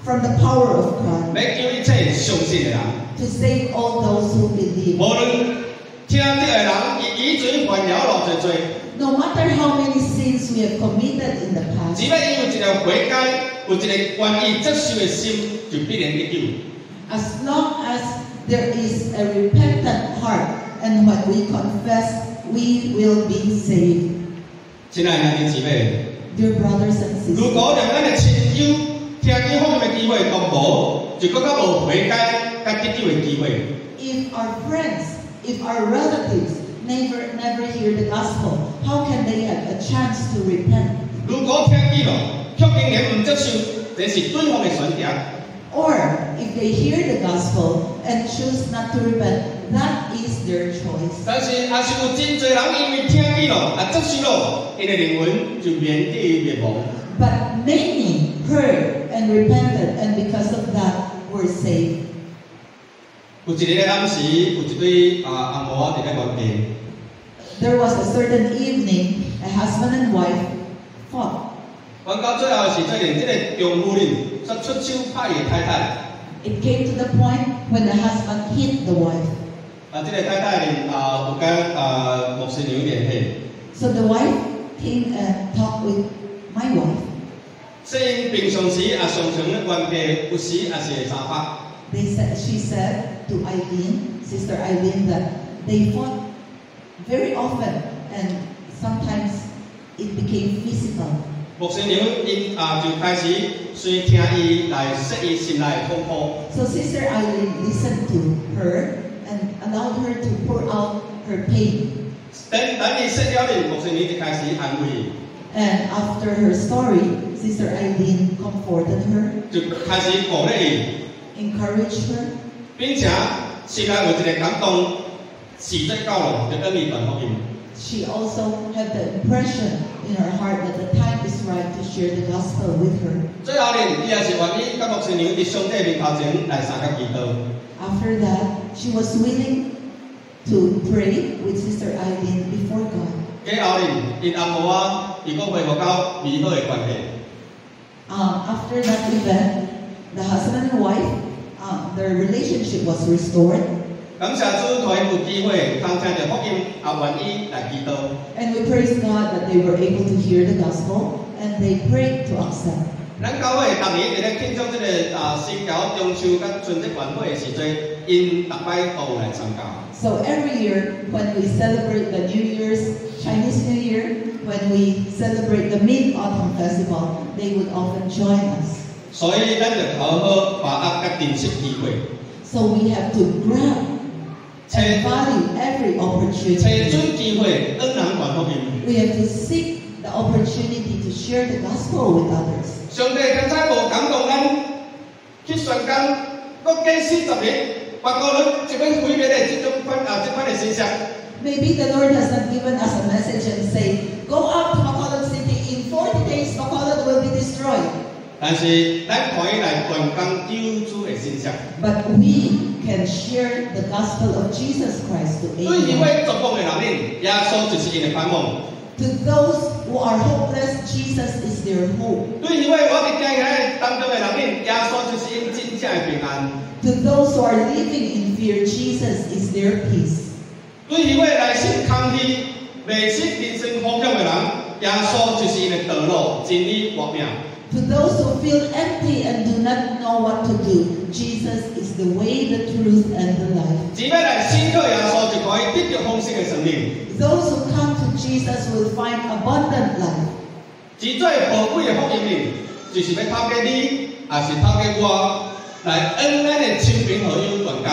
from the power of God 要叫一切相信嘅人， to save all those who believe. 無論聽到嘅人以罪犯了落罪罪， No matter how many sins we have committed in the 只 past, 要因為一個悔改，有一個願意接受嘅心，就必然得救。 as long as there is a repentant heart and when we confess, we will be saved. 親愛的弟兄姊妹， Dear brothers and 如 sisters, 果連咱嘅親友聽見福音嘅機會都無，就更加無悔改、甲得救嘅機會。 if our friends, if our relatives never hear the gospel, how can they have a chance to repent? 如果聽見咯，卻竟然唔接受，這是對方嘅選擇。 Or if they hear the gospel and choose not to repent, that is their choice. 但是也是有真濟人因為聽見咯，接受咯，因嘅靈魂就免地獄滅亡。 But many heard and repented, and because of that were saved. 有一個暗時，有一對阿婆佇咧原地， There was a certain evening, a husband and wife fought. 講到最後嘅時陣，這個丈夫呢，就出手拍伊太太。 It came to the point when the husband hit the wife. 這個太太呢，有跟牧師娘聯繫。 So the wife came and talked with my wife. 雖然平常時常常咧原地，有時也是會相拍。 She said to Eileen, Sister Eileen, that they fought very often and sometimes it became physical. 牧師娘因就開始隨聽伊來說伊心內嘅痛苦。 So Sister Eileen listened to her and allowed her to pour out her pain. 等伊說了呢，牧師娘就開始安慰伊， And after her story, Sister Eileen comforted her, 就開始鼓勵伊， encouraged her, 並且心內有一個感動，時節到了，就跟伊傳福音。 she also had the impression in her heart that the time is right to share the gospel with her. 最後呢，伊也是願意甲牧師娘佇上帝面頭前來三甲祈禱。 After that, she was willing to pray with Sister Eileen before God. 幾後呢，因阿婆如果恢復到美好嘅關係。 After that event, the husband and wife, their relationship was restored. 感謝主，佢有機會聽聽着福音，也願意來祈禱。 And we praise God that they were able to hear the gospel and they prayed to accept. 咱教會逐年在慶祝這個新橋中秋甲春節晚會嘅時陣，因逐擺都有來參加。 So every year, when we celebrate the New Year's, Chinese New Year, when we celebrate the Mid-Autumn Festival, they would often join us. 所以咱就好好把握甲珍惜機會， So we have to grab and value every 找 opportunity. 準機會，恩人傳福音。 We have to seek the opportunity to share the gospel with others. 上帝更加無感動咱去宣講，國家40日，八個人一邊毀滅嘅這款嘅信息。 Maybe the Lord has not given us a message and say, go out to Bacolod City, in 40 days Bacolod will be destroyed. 但是咱可以來傳講救主嘅信息。 But we can share the gospel of Jesus Christ to 對呢 anyone. 位作工嘅人呢，耶穌就是因嘅盼望。 To those who are hopeless, Jesus is their hope. 對呢位我哋驚嘅當中嘅人呢，耶穌就是因真正嘅平安。 To those who are living in fear, Jesus is their peace. 對呢位內心空虛、迷失人生方向嘅人，耶穌就是因嘅道路、真理、活命。 To those who feel empty and do not know what to do, Jesus is the way, the truth, and the life. 只要來信靠耶穌，就可以得到豐盛嘅生命。 Those who come to Jesus will find abundant life. 只最寶貴嘅福音呢，就就是要透过你，也是透过我，来恩咱的亲朋好友团工。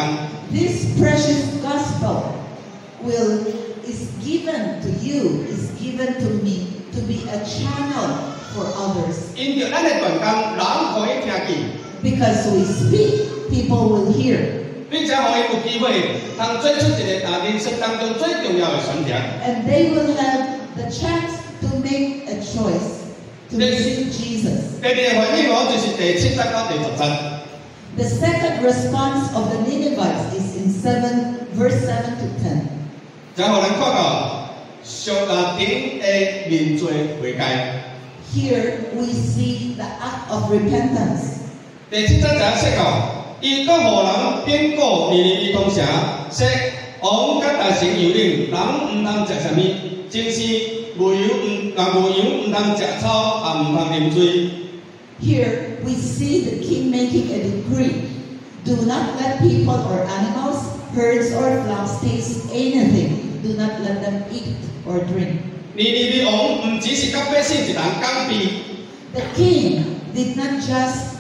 This precious gospel is given to you, is given to me to be a channel for others. 因着咱的团工，人可以听见。Because we speak, people will hear. 并且可以有机会，通做出一个人生当中最重要的选择。And they will have the chance to make a choice to receive Jesus. 第二个反应就是第7節到第10節。The second response of the Ninevites is in verse 7 to 10. 就互咱看到上頂的面罪悔改。Here we see the act of repentance. 第7節就說到，伊閣互人變故尼尼微同城，說王甲大城蹂躪，人毋通食啥物，正是無油毋通食草，也毋通啉水。Here we see the king making a decree. Do not let people or animals, herds or flocks taste anything. Do not let them eat or drink. 尼尼微王毋只是甲百姓一人講避。The king did not just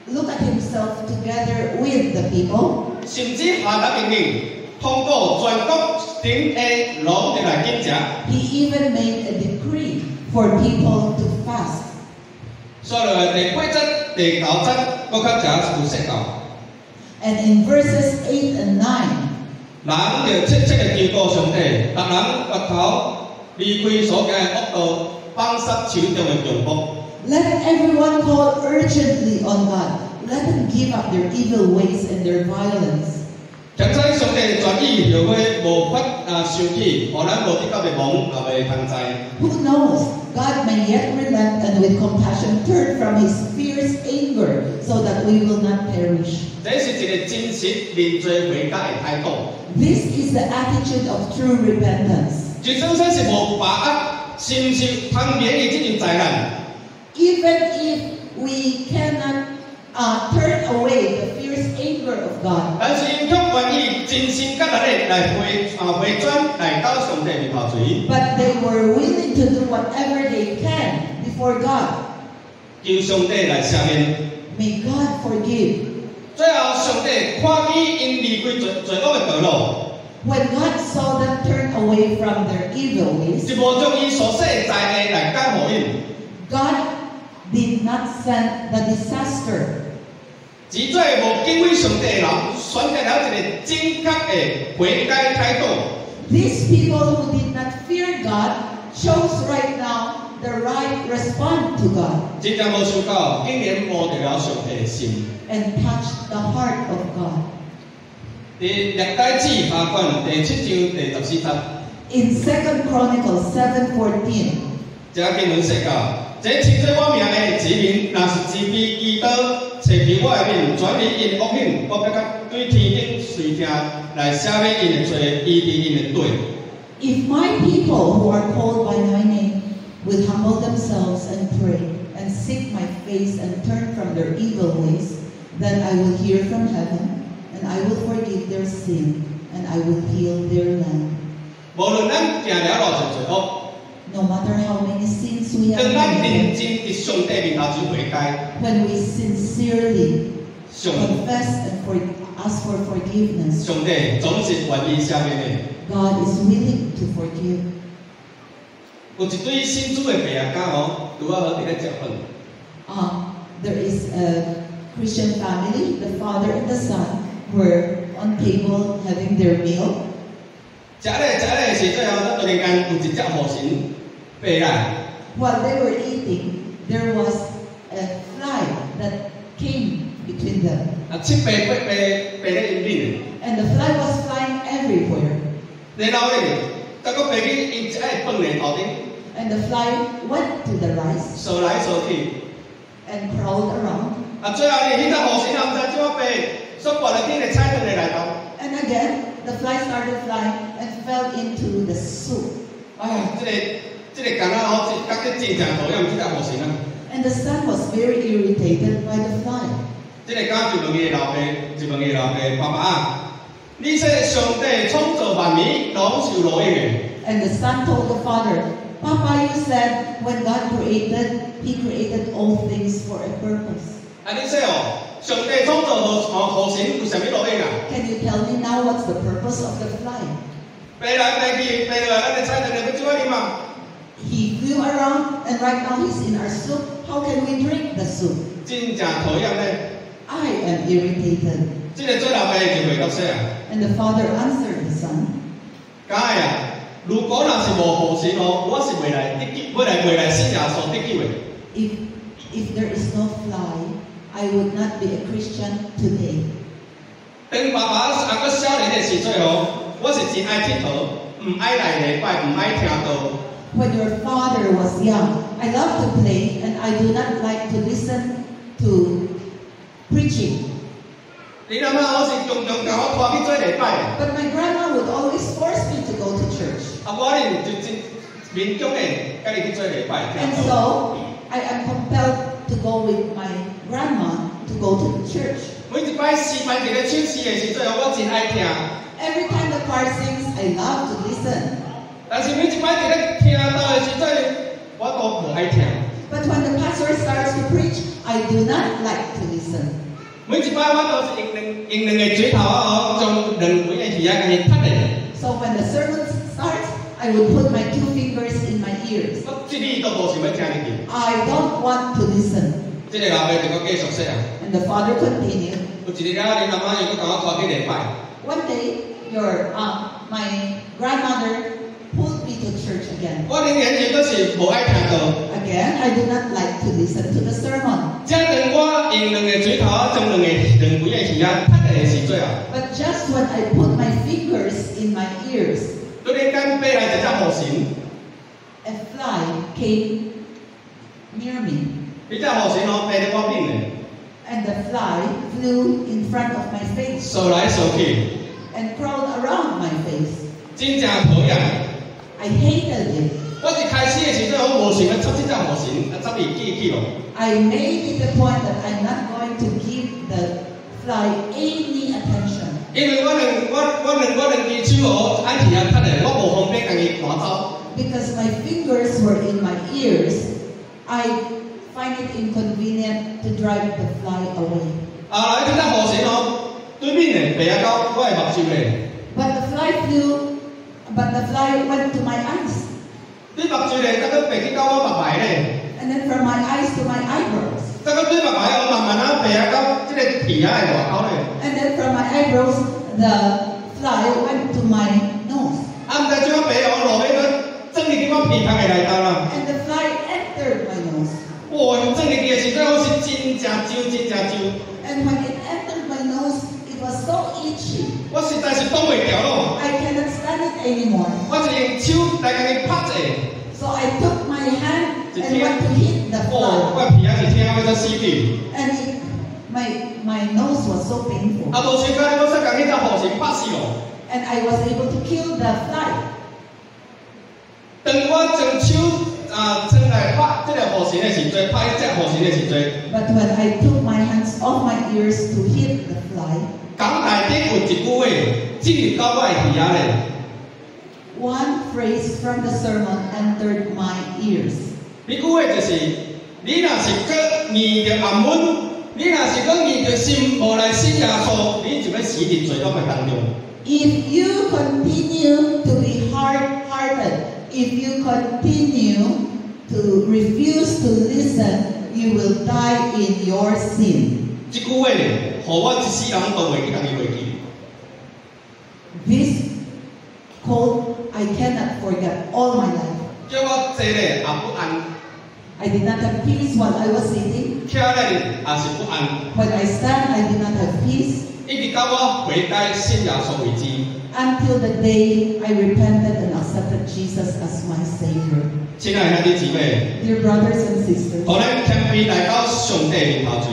look at himself together with the people. 甚至下達命令，通過全國頂的攏得來檢查。He even made a decree for people to fast. 所以第8節、第9節，我較有說到。And in verses 8 and 9, 人就切切地求告上帝，逐人拔頭離開所行的惡道，放失手中的強暴。let everyone call urgently on God. Let them give up their evil ways and their violence. 現在上帝全意就會無法生氣，互咱無得到的網也袂通知。Who knows? God may yet relent and with compassion turn from His fierce anger so that we will not perish. 這是一個真實認罪悔改的態度。This is the attitude of true repentance. 就算說是無把握，承受通免於這種災難。Even if we cannot turn away the fierce anger of God, 但是因卻願意真心甲咱哋來回轉來到上帝面頭前， but they were willing to do whatever they can before God. 求上帝來赦免。 May God forgive. 最後上帝看見因離開罪惡的道路， When God saw them turn away from their evil ways, 就無將伊所說的災禍來交予因。 God did not send the disaster. 只做無敬畏上帝的人，選擇了一個正確的悔改態度。 These people who did not fear God chose right now the right response to God 真正無想到，竟然摸到了上帝的心。 and touched the heart of God. 第歷代志下卷第7章第14節， In 2 Chronicles 7:14, 這經文說到：這稱作我名的子民，若是自卑祈禱，找求我的面，轉離因惡行，我必甲對天頂垂聽，來赦免因的罪，醫治因的罪。 if my people who are called by my name will humble themselves and pray and seek my face and turn from their evil ways, then I will hear from heaven and I will forgive their sin and I will heal their land. 無論咱行了偌濟罪惡， No matter how many sins we 當 have 咱認 committed, 真伫上帝面頭前悔改， when we sincerely 上 confess and ask for forgiveness, 上帝總是願意赦免的。 God is willing to forgive. 有一對新主的爸仔囝拄好佇咧食飯， There is a Christian family, the father and the son were on table having their meal. 食咧是最後，咱突然間有一隻河神飛來， While they were eating, there was a fly that came between them. 七飛咧因面， And the fly was flying everywhere. 然後咧，再個飛去因一個飯的頭頂， And the fly went to the rice 掃來掃去， and crawled around. 最後咧，迄隻河神也毋知怎麼飛，所跋落去個菜頓的內頭。 And again, the fly started flying and fell into the soup. 哎呀，這個囡仔好，覺得真正討厭這隻河神啊！ And the son was very irritated by the fly. 這個囝就問伊老爸，就問伊老爸爸爸，你說上帝創造萬物攏是有路用的， And the son told the father, Papa, you said when God created, He created all things for a purpose. 啊，你说哦，上帝创造河神有啥物路用啊？ Can you tell me now what's the purpose of the fly? 飞来飞去，飞落来，咱就猜人要怎么啉嘛？ He flew around, and right now he's in our soup. How can we drink the soup? 真正讨厌咧， I am irritated. 这个做老爸就袂读说啊。 And the father answered the son, 梗系啊，如果若是无河神哦，我是未来得救，未来信耶稣得救的。 if there is no fly, I would not be a Christian today. 当爸爸还个少年的时阵哦，我是真爱佚佗，唔爱来礼拜，唔爱听道。 When your father was young, I loved to play, and I do not like to listen to preaching. 你阿妈我是常常甲我拖去做礼拜， But my grandma would always force me to go to church. 啊我呢就真勉强的甲你去做礼拜。 And so, I am compelled to go with my grandma to go to the church. 每一摆诗班一个唱诗的时阵，我真爱听。 Every time the choir sings, I love to listen. 但是每一摆一个听到的时阵，我都无爱听。 But when the pastor starts to preach, I do not like to listen. 每一摆我都是用两个嘴头哦，将两尾的耳仔给伊插咧。 So when the sermon starts, I would put my 2 fingers in my ears. 我一字都无想要听入去。 I don't want to listen. 这个老爸就搁继续说啊， And the father continued. 有一日啊，你阿妈又搁甲我拖去礼拜。 One day, my grandmother pulled me to church again. 我仍然都是无爱听道。 Again, I do not like to listen to the sermon. 这当我用两个嘴头将两尾的耳仔插咧的时阵啊， But just when I put my fingers in my ears, 突然间飞来一只河神， a fly came near me. 呢只河神哦飞咧我面咧， And the fly flew in front of my face 扫来扫去， and crawled around my face. 真正讨厌。 I hated it. 我一开始的时阵，我无想要插这只河神，啊插伊记去咯。 I made it a point that I'm not going to give the fly any attention. 因为我两只手哦按耳仔插咧，我无方便甲伊赶走。 Because my fingers were in my ears, I find it inconvenient to drive the fly away. 啊，这只河神哦，对面咧飞啊到我的目睭咧， But the fly went to my eyes. 对目睭咧，再个飞去到我目眉咧， And then from my eyes to my eyebrows. 再个对目眉哦慢慢啊飞啊到这个鼻仔的外口咧。 And then from my eyebrows, the fly went to my nose. 啊，唔知怎么飞哦，落尾个钻入去我鼻孔的内头啦。 And the fly entered my nose. 哇，钻入去的时阵，我是真正揪，真正揪， And when it entered my nose, it was so itchy. 我实在是挡袂掉咯。 I cannot stand it anymore. 我是用手来甲伊拍者， So I took my hand and went to hit the 哦， fly. 我鼻仔是疼要死去。 And my nose was so painful. 啊，无想到我煞甲迄只河神拍死咯。 And I was able to kill the fly. 当我将手伸来拍这个河神的时阵，拍这河神的时阵， But when I took my hands off my ears to hit the fly, 讲内底有一句话进入到我的耳仔咧。 one phrase from the sermon entered my ears. 呢句话就是：你若是搁硬着暗稳，你若是搁硬着心无来信耶稣，你就要死伫罪恶的当中。 If you continue to be hard-hearted, if you continue to refuse to listen, you will die in your sin. 这句话咧，互我一世人都袂去当伊袂记。 This quote I cannot forget all my life. 叫我坐咧也不安， I did not have peace while I was sitting. 徛咧也是不安， When I stand, I did not have peace. 一直到我悔改信耶稣为止。 Until the day I repented and accepted Jesus as my Savior. 亲爱的兄弟姊妹， Dear brothers and sisters, 互咱谦卑来到上帝面头前，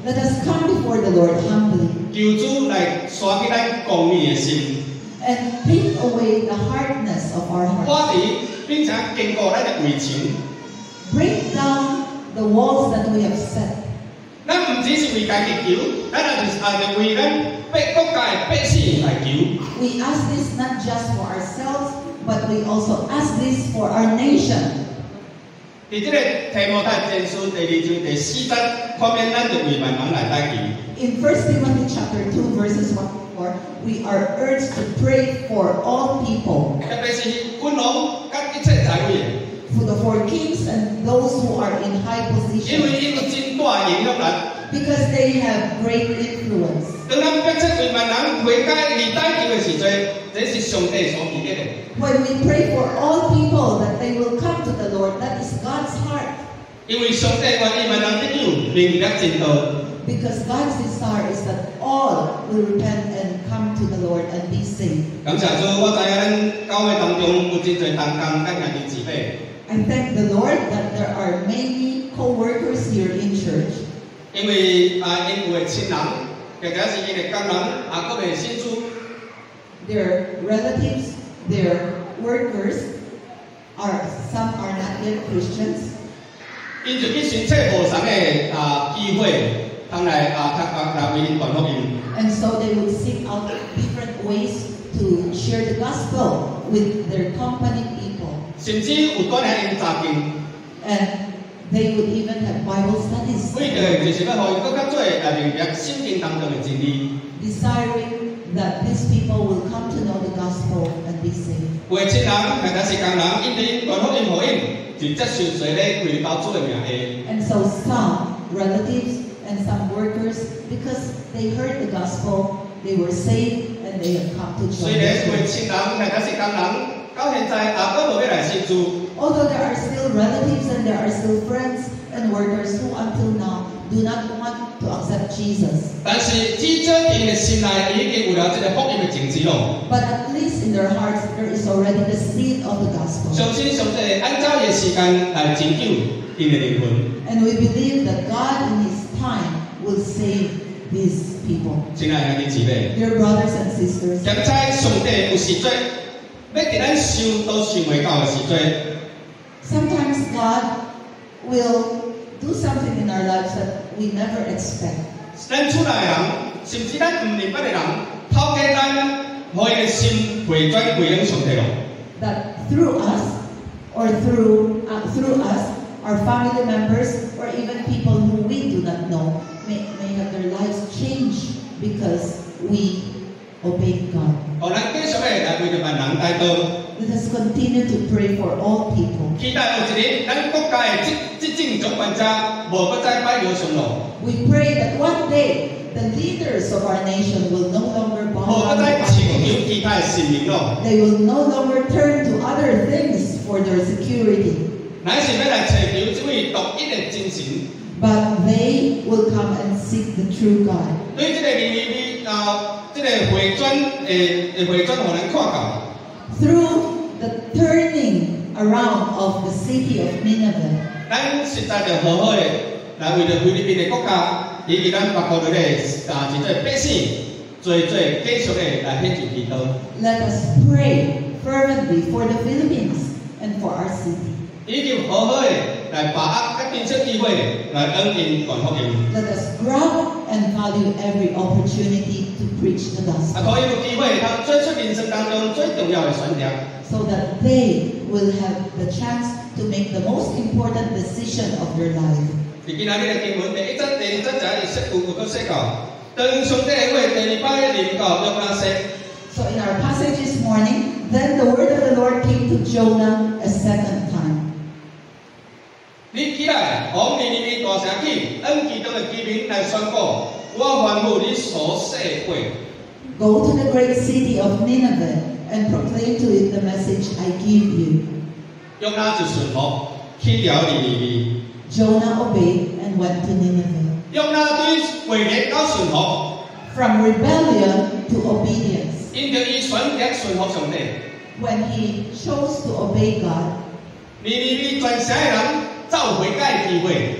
let us come before the Lord humbly 求主来刷起咱公义的心， and take away the hardness of our 破 hearts. 除并且坚固咱的围墙。 Break down the walls that we have set. 咱唔只是为家己求，咱也是为咱国家的百姓来求。 We ask this not just for ourselves, but we also ask this for our nation. 伫即个提摩太前书第2章第4节，看免咱就为万人来代祈。In 1 Timothy chapter 2 verses 1 to 4, we are urged to pray for all people, 特别是君王甲一切在位的， for the four kings and those who are in high 因为 position, 伊有真大的影响力。 because they have great influence. 当咱迫切为万人悔改而代求的时阵，这是上帝所记得的。 When we pray for all people that they will come to the Lord, that is God's heart. 因为上帝愿意万人得救，明白正道。 Because God's desire is that all will repent and come to the Lord and be saved. 感谢主，我知影咱教会当中有真侪同工甲兄弟姊妹， I thank the Lord that there are many co-workers here in church. 因为因有的亲人，或者是因的工人，还佫未信主， Their relatives, their workers, some are not yet Christians. 因就去寻找无同的机会，通来为因传福音。 And so they would seek out different ways to share the gospel with their company people. 甚至有短下因查经， And they would even have Bible studies, 为着就是要互因更较做来明白圣经当中的真理。 desiring that these people will come to know the gospel and be saved. 有的亲人或者是工人，因着因传福音互因，就接受随咧归到主的名下。 And so some relatives and some workers, because they heard the gospel, they were saved and they have come to 虽 join 然 the 有的 church. 亲人或者是工人，到现在也佫无要来信主。 Although there are still relatives and there are still friends and workers who until now do not want to accept Jesus. 但是至少因的心内已經有了這個福音的種子咯。 But at least in their hearts there is already the seed of the gospel. 相信上帝按照伊的時間來拯救因的靈魂。 And we believe that God in His time will save these people. 親愛的姊妹， Dear brothers and sisters, 現在上帝有時陣要給咱想都想袂到的時陣， sometimes God will do something in our lives that we never expect. 咱厝內的人，甚至咱唔明白的人，透過咱，互伊的心回轉歸向上帝咯。 That through us, or through us, our family members, or even people who we do not know, may have their lives change because we obeyed God. 互咱繼續嘅來為着萬人帶到， Let us continue to pray for all people. 期待有一日咱國家的執政掌權者無不再擺搖順路。 We pray that one day the leaders of our nation will no longer 無 bow 不 down 再 to 尋 idols. 求其他的神明咯。 They will no longer turn to other things for their security, 乃是要來尋求這位獨一的真神， but they will come and seek the true God. 對這個這個回轉互咱看到， Through the turning around of the city of Nineveh, 咱實在就好好的來為着菲律賓的國家，以及咱北國內的這百姓，做繼續的來獻上祈禱。 let us pray fervently for the Philippines and for our city. 以及好好的來把握各建設機會來恩典傳福音。 Let us grab and value every opportunity to preach the 啊， gospel, 可以有機會，他做出人生當中最重要的選擇。 so that they will have the chance to make the most important decision of their life. 而今仔日嘅經文第一節、第二節就係有個說教，當上帝嘅話第二擺臨到約拿說。 So in our passage this morning, then the word of the Lord came to Jonah a second time. 你起來，往尼尼微大城去，按其中的居民來宣告，我吩咐你所說話。 Go to the great city of Nineveh and proclaim to it the message I give you. 約拿就順服，去了尼尼微。 Jonah obeyed and went to Nineveh. 約拿對回應到順服， From rebellion to obedience. 因着伊選擇順服上帝， When he chose to obey God, 尼尼微全城嘅人走悔改嘅機會。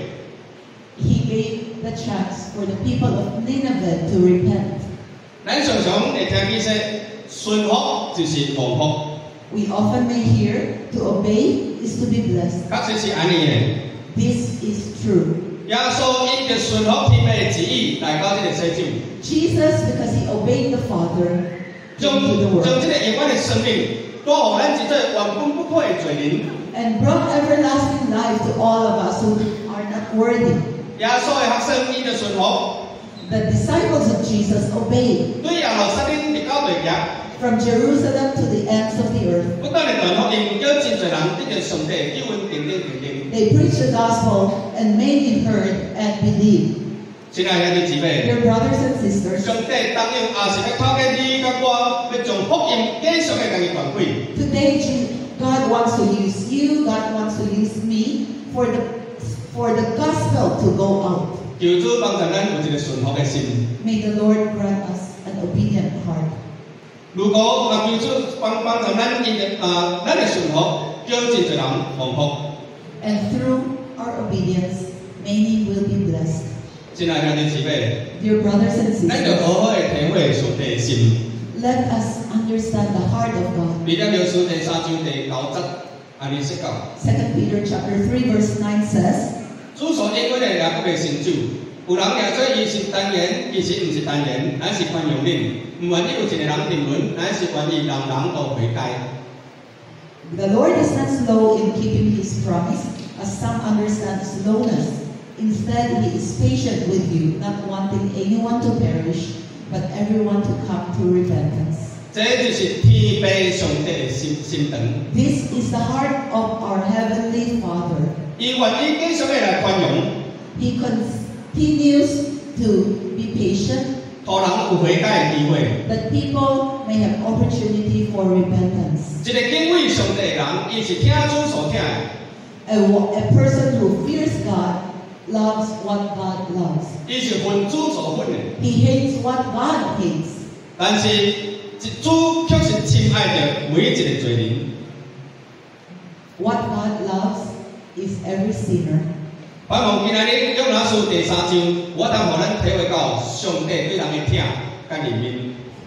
he gave the chance for the people of Nineveh to repent. 咱常常會聽見說，順服就是蒙福， We often may hear to obey is to be blessed. 確實是安尼嘅。 This is true. 耶穌因着順服天父嘅旨意來到這個世上， Jesus, because he obeyed the Father, 將 came to the 將 world. 這個永遠嘅生命带予咱一做原本不配的罪人。 and brought everlasting life to all of us who are not worthy. 耶稣的学生伊就顺服， The disciples of Jesus obeyed 对耶路撒冷直到地极， from Jerusalem to the ends of the earth. 不但的传福音，叫真侪人得到上帝的救恩，等等等等。 They preached the gospel, and many heard and believed. 亲爱的兄弟姊妹， Dear brothers and sisters, 上帝当然也是要透过你甲我，要将福音继续的甲伊传开。 today God wants to use you, God wants to use me for the gospel to go out. 求主帮助咱有一个顺服的心。 May the Lord grant us an obedient heart. 如果求主帮助咱咱的顺服，叫真侪人蒙福。 And through our obedience, many will be blessed. 亲爱的兄弟姊妹， Dear brothers and 咱就 sisters, 好好的体会上帝的心。 let us understand the heart of God. 彼得前書第3章第9節，安尼說教。 2 Peter chapter 3 verse 9 says, 主所應許的也不會成就。有人也做伊是單言，其實唔是單言，乃是寬容恁。唔願意有一個人沉淪，乃是願意人人都悔改。 The Lord is not slow in keeping his promise, as some understand slowness. Instead, he is patient with you, not wanting anyone to perish, but everyone to come to repentance. 這就是天父上帝的心腸。 This is the heart of our Heavenly Father. 伊願意繼續的來寬容， He continues to be patient, 讓人有悔改的機會。 that people may have opportunity for repentance. 一個敬畏上帝的人，伊是聽主所聽的。 A person who fears God loves what God loves. 伊是分主所分的， He hates what God hates. 但是主卻是親愛着每一個罪人。 What God loves is every sinner. 盼望今仔日約拿書第3章，我當互咱體會到上帝對人的疼甲憐憫。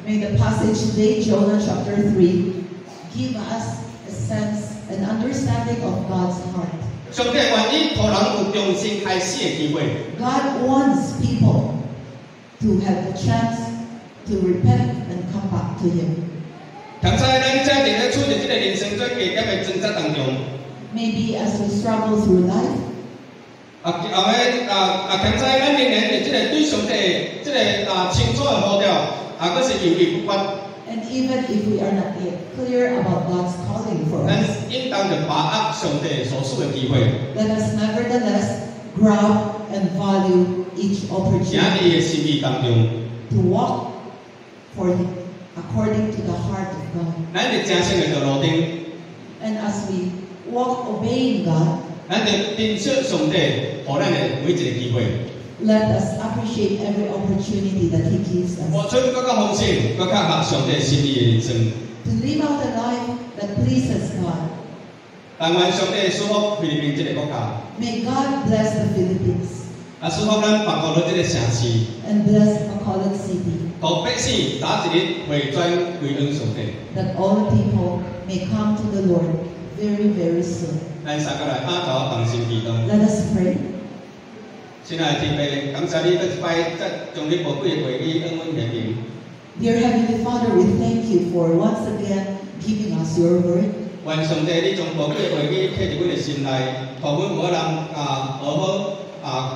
May the passage today, Jonah chapter 3, give us a sense, an understanding of God's heart. 上帝願意讓人有重新開始的機會。 God wants people to have the chance to repent and come back to Him. 通常咱正在咧處在這個人生最艱難的掙扎當中， Maybe as we struggle through life, 通常咱仍然在這個對上帝這個清楚的呼召，還是猶豫不決。 and even if we are not yet clear about God's calling for 咱 us, 應當就把握上帝所賜的機會， let us nevertheless grab and value each 行 opportunity 伊的心意當中， to walk for Him according to the heart of God. 咱就正常的道路頂， And as we walk obeying God, 咱就珍惜上帝予咱的每一個機會， let us appreciate every opportunity that He gives 活 us 出更加豐盛、更加合上帝心意的人生。 to live out a life that pleases God. 但願上帝祝福菲律賓這個國家， May God bless the Philippines 也祝福咱北國的這個城市， and bless Bacolod City, 讓百姓早一日回轉歸恩上帝。 that all people may come to the Lord very, very soon. 咱三個來阿頭同心祈禱。 Let us pray. 親愛的天父，感謝你這一擺再將你寶貴的話語恩溫顯明。 Dear Heavenly Father, we thank you for once again giving us your word. 願上帝你將寶貴的話語刻入阮的心內，讓阮每個人好好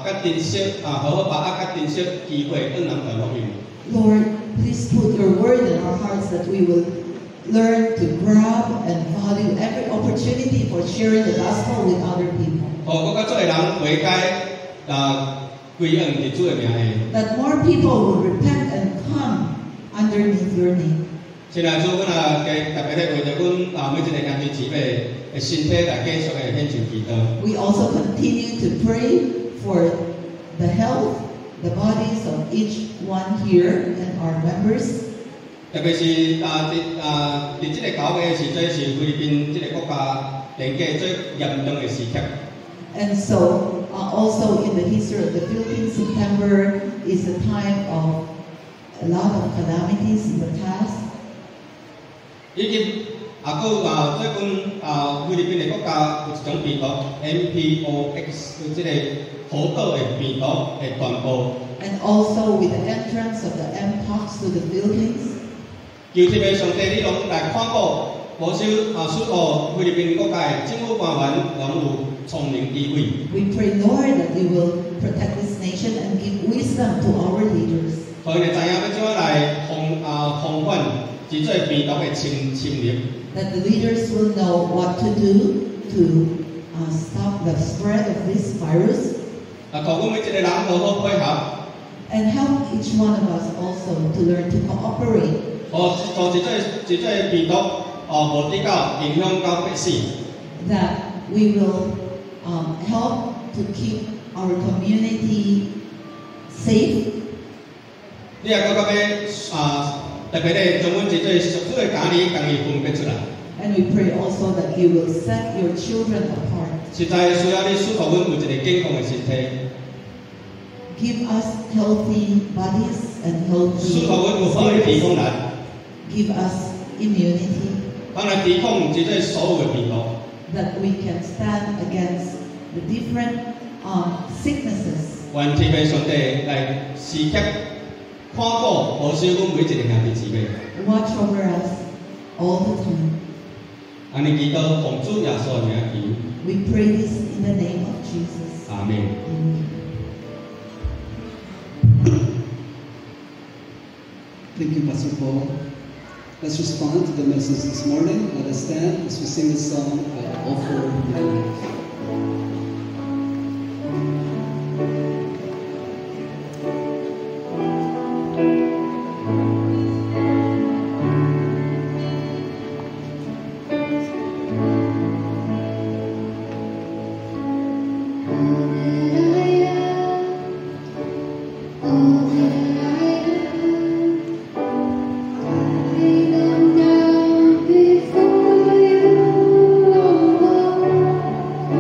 甲珍惜好好把握甲珍惜機會，向人傳福音。 Lord, please put your word in our hearts that we will learn to grab and value every opportunity for sharing the gospel with other people. 讓各做的人悔改，歸恩喺主的名下。 That more people will repent and come underneath your name. 親愛的主，阮特別咧為着阮每一個兄弟姊妹的身體來繼續的獻上祈禱。 We also continue to pray for the health, the bodies of each one here and our members. 特別是佇這個教會的時陣，是菲律賓這個國家連接最嚴重的時刻。 And so, also in the history of the Philippines, September is a time of a lot of calamities in the past. 以及最近菲律賓的國家有一種病毒 MPOX，這個好多的病毒的傳播。 And also with the entrance of the Mpox to the Philippines, 求天父上帝，你攏來看顧保守属乎菲律賓國家政府官員能有聰明智慧。 We pray, Lord, that you will protect this nation and give wisdom to our leaders. 互因會知影要怎樣來防範即做病毒嘅侵入。 That the leaders will know what to do to stop the spread of this virus. 求阮每一個人好好配合， And help each one of us also to learn to cooperate. 互即做病毒無得到影響到百姓。 That we will help to keep our community safe. 你也講到要特別咧，將阮即做屬主嘅家己分別出來。 And we pray also that you will set your children apart. 實在需要你賜予阮有一個健康嘅身體， Give us healthy bodies and 賜予 healthy 阮有好嘅抵抗 spirits. 力， Give us immunity 幫來抵抗即做所有嘅病毒。 that we can stand against the different sicknesses. 願天父上帝來時刻看顧保守阮每一個兄弟姊妹。 Watch over us all the time. 安尼祈禱奉主耶穌嘅名 We pray this in the name of Jesus. 求，阿門。 Amen. Thank you, Pastor Paul. Let's respond to the message this morning. Let us stand as we sing the song, I Offer My Life. Before you, oh Lord.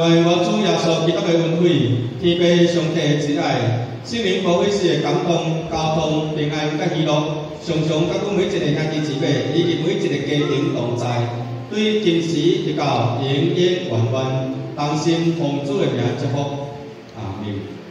愿我主耶稣基督的恩惠、天父上帝的慈爱、圣灵保惠师的感动、交通、平安甲喜乐，常常甲阮每一个兄弟姊妹以及每一个家庭同在，对今时直到永永远远，当心奉主的名祝福，阿门。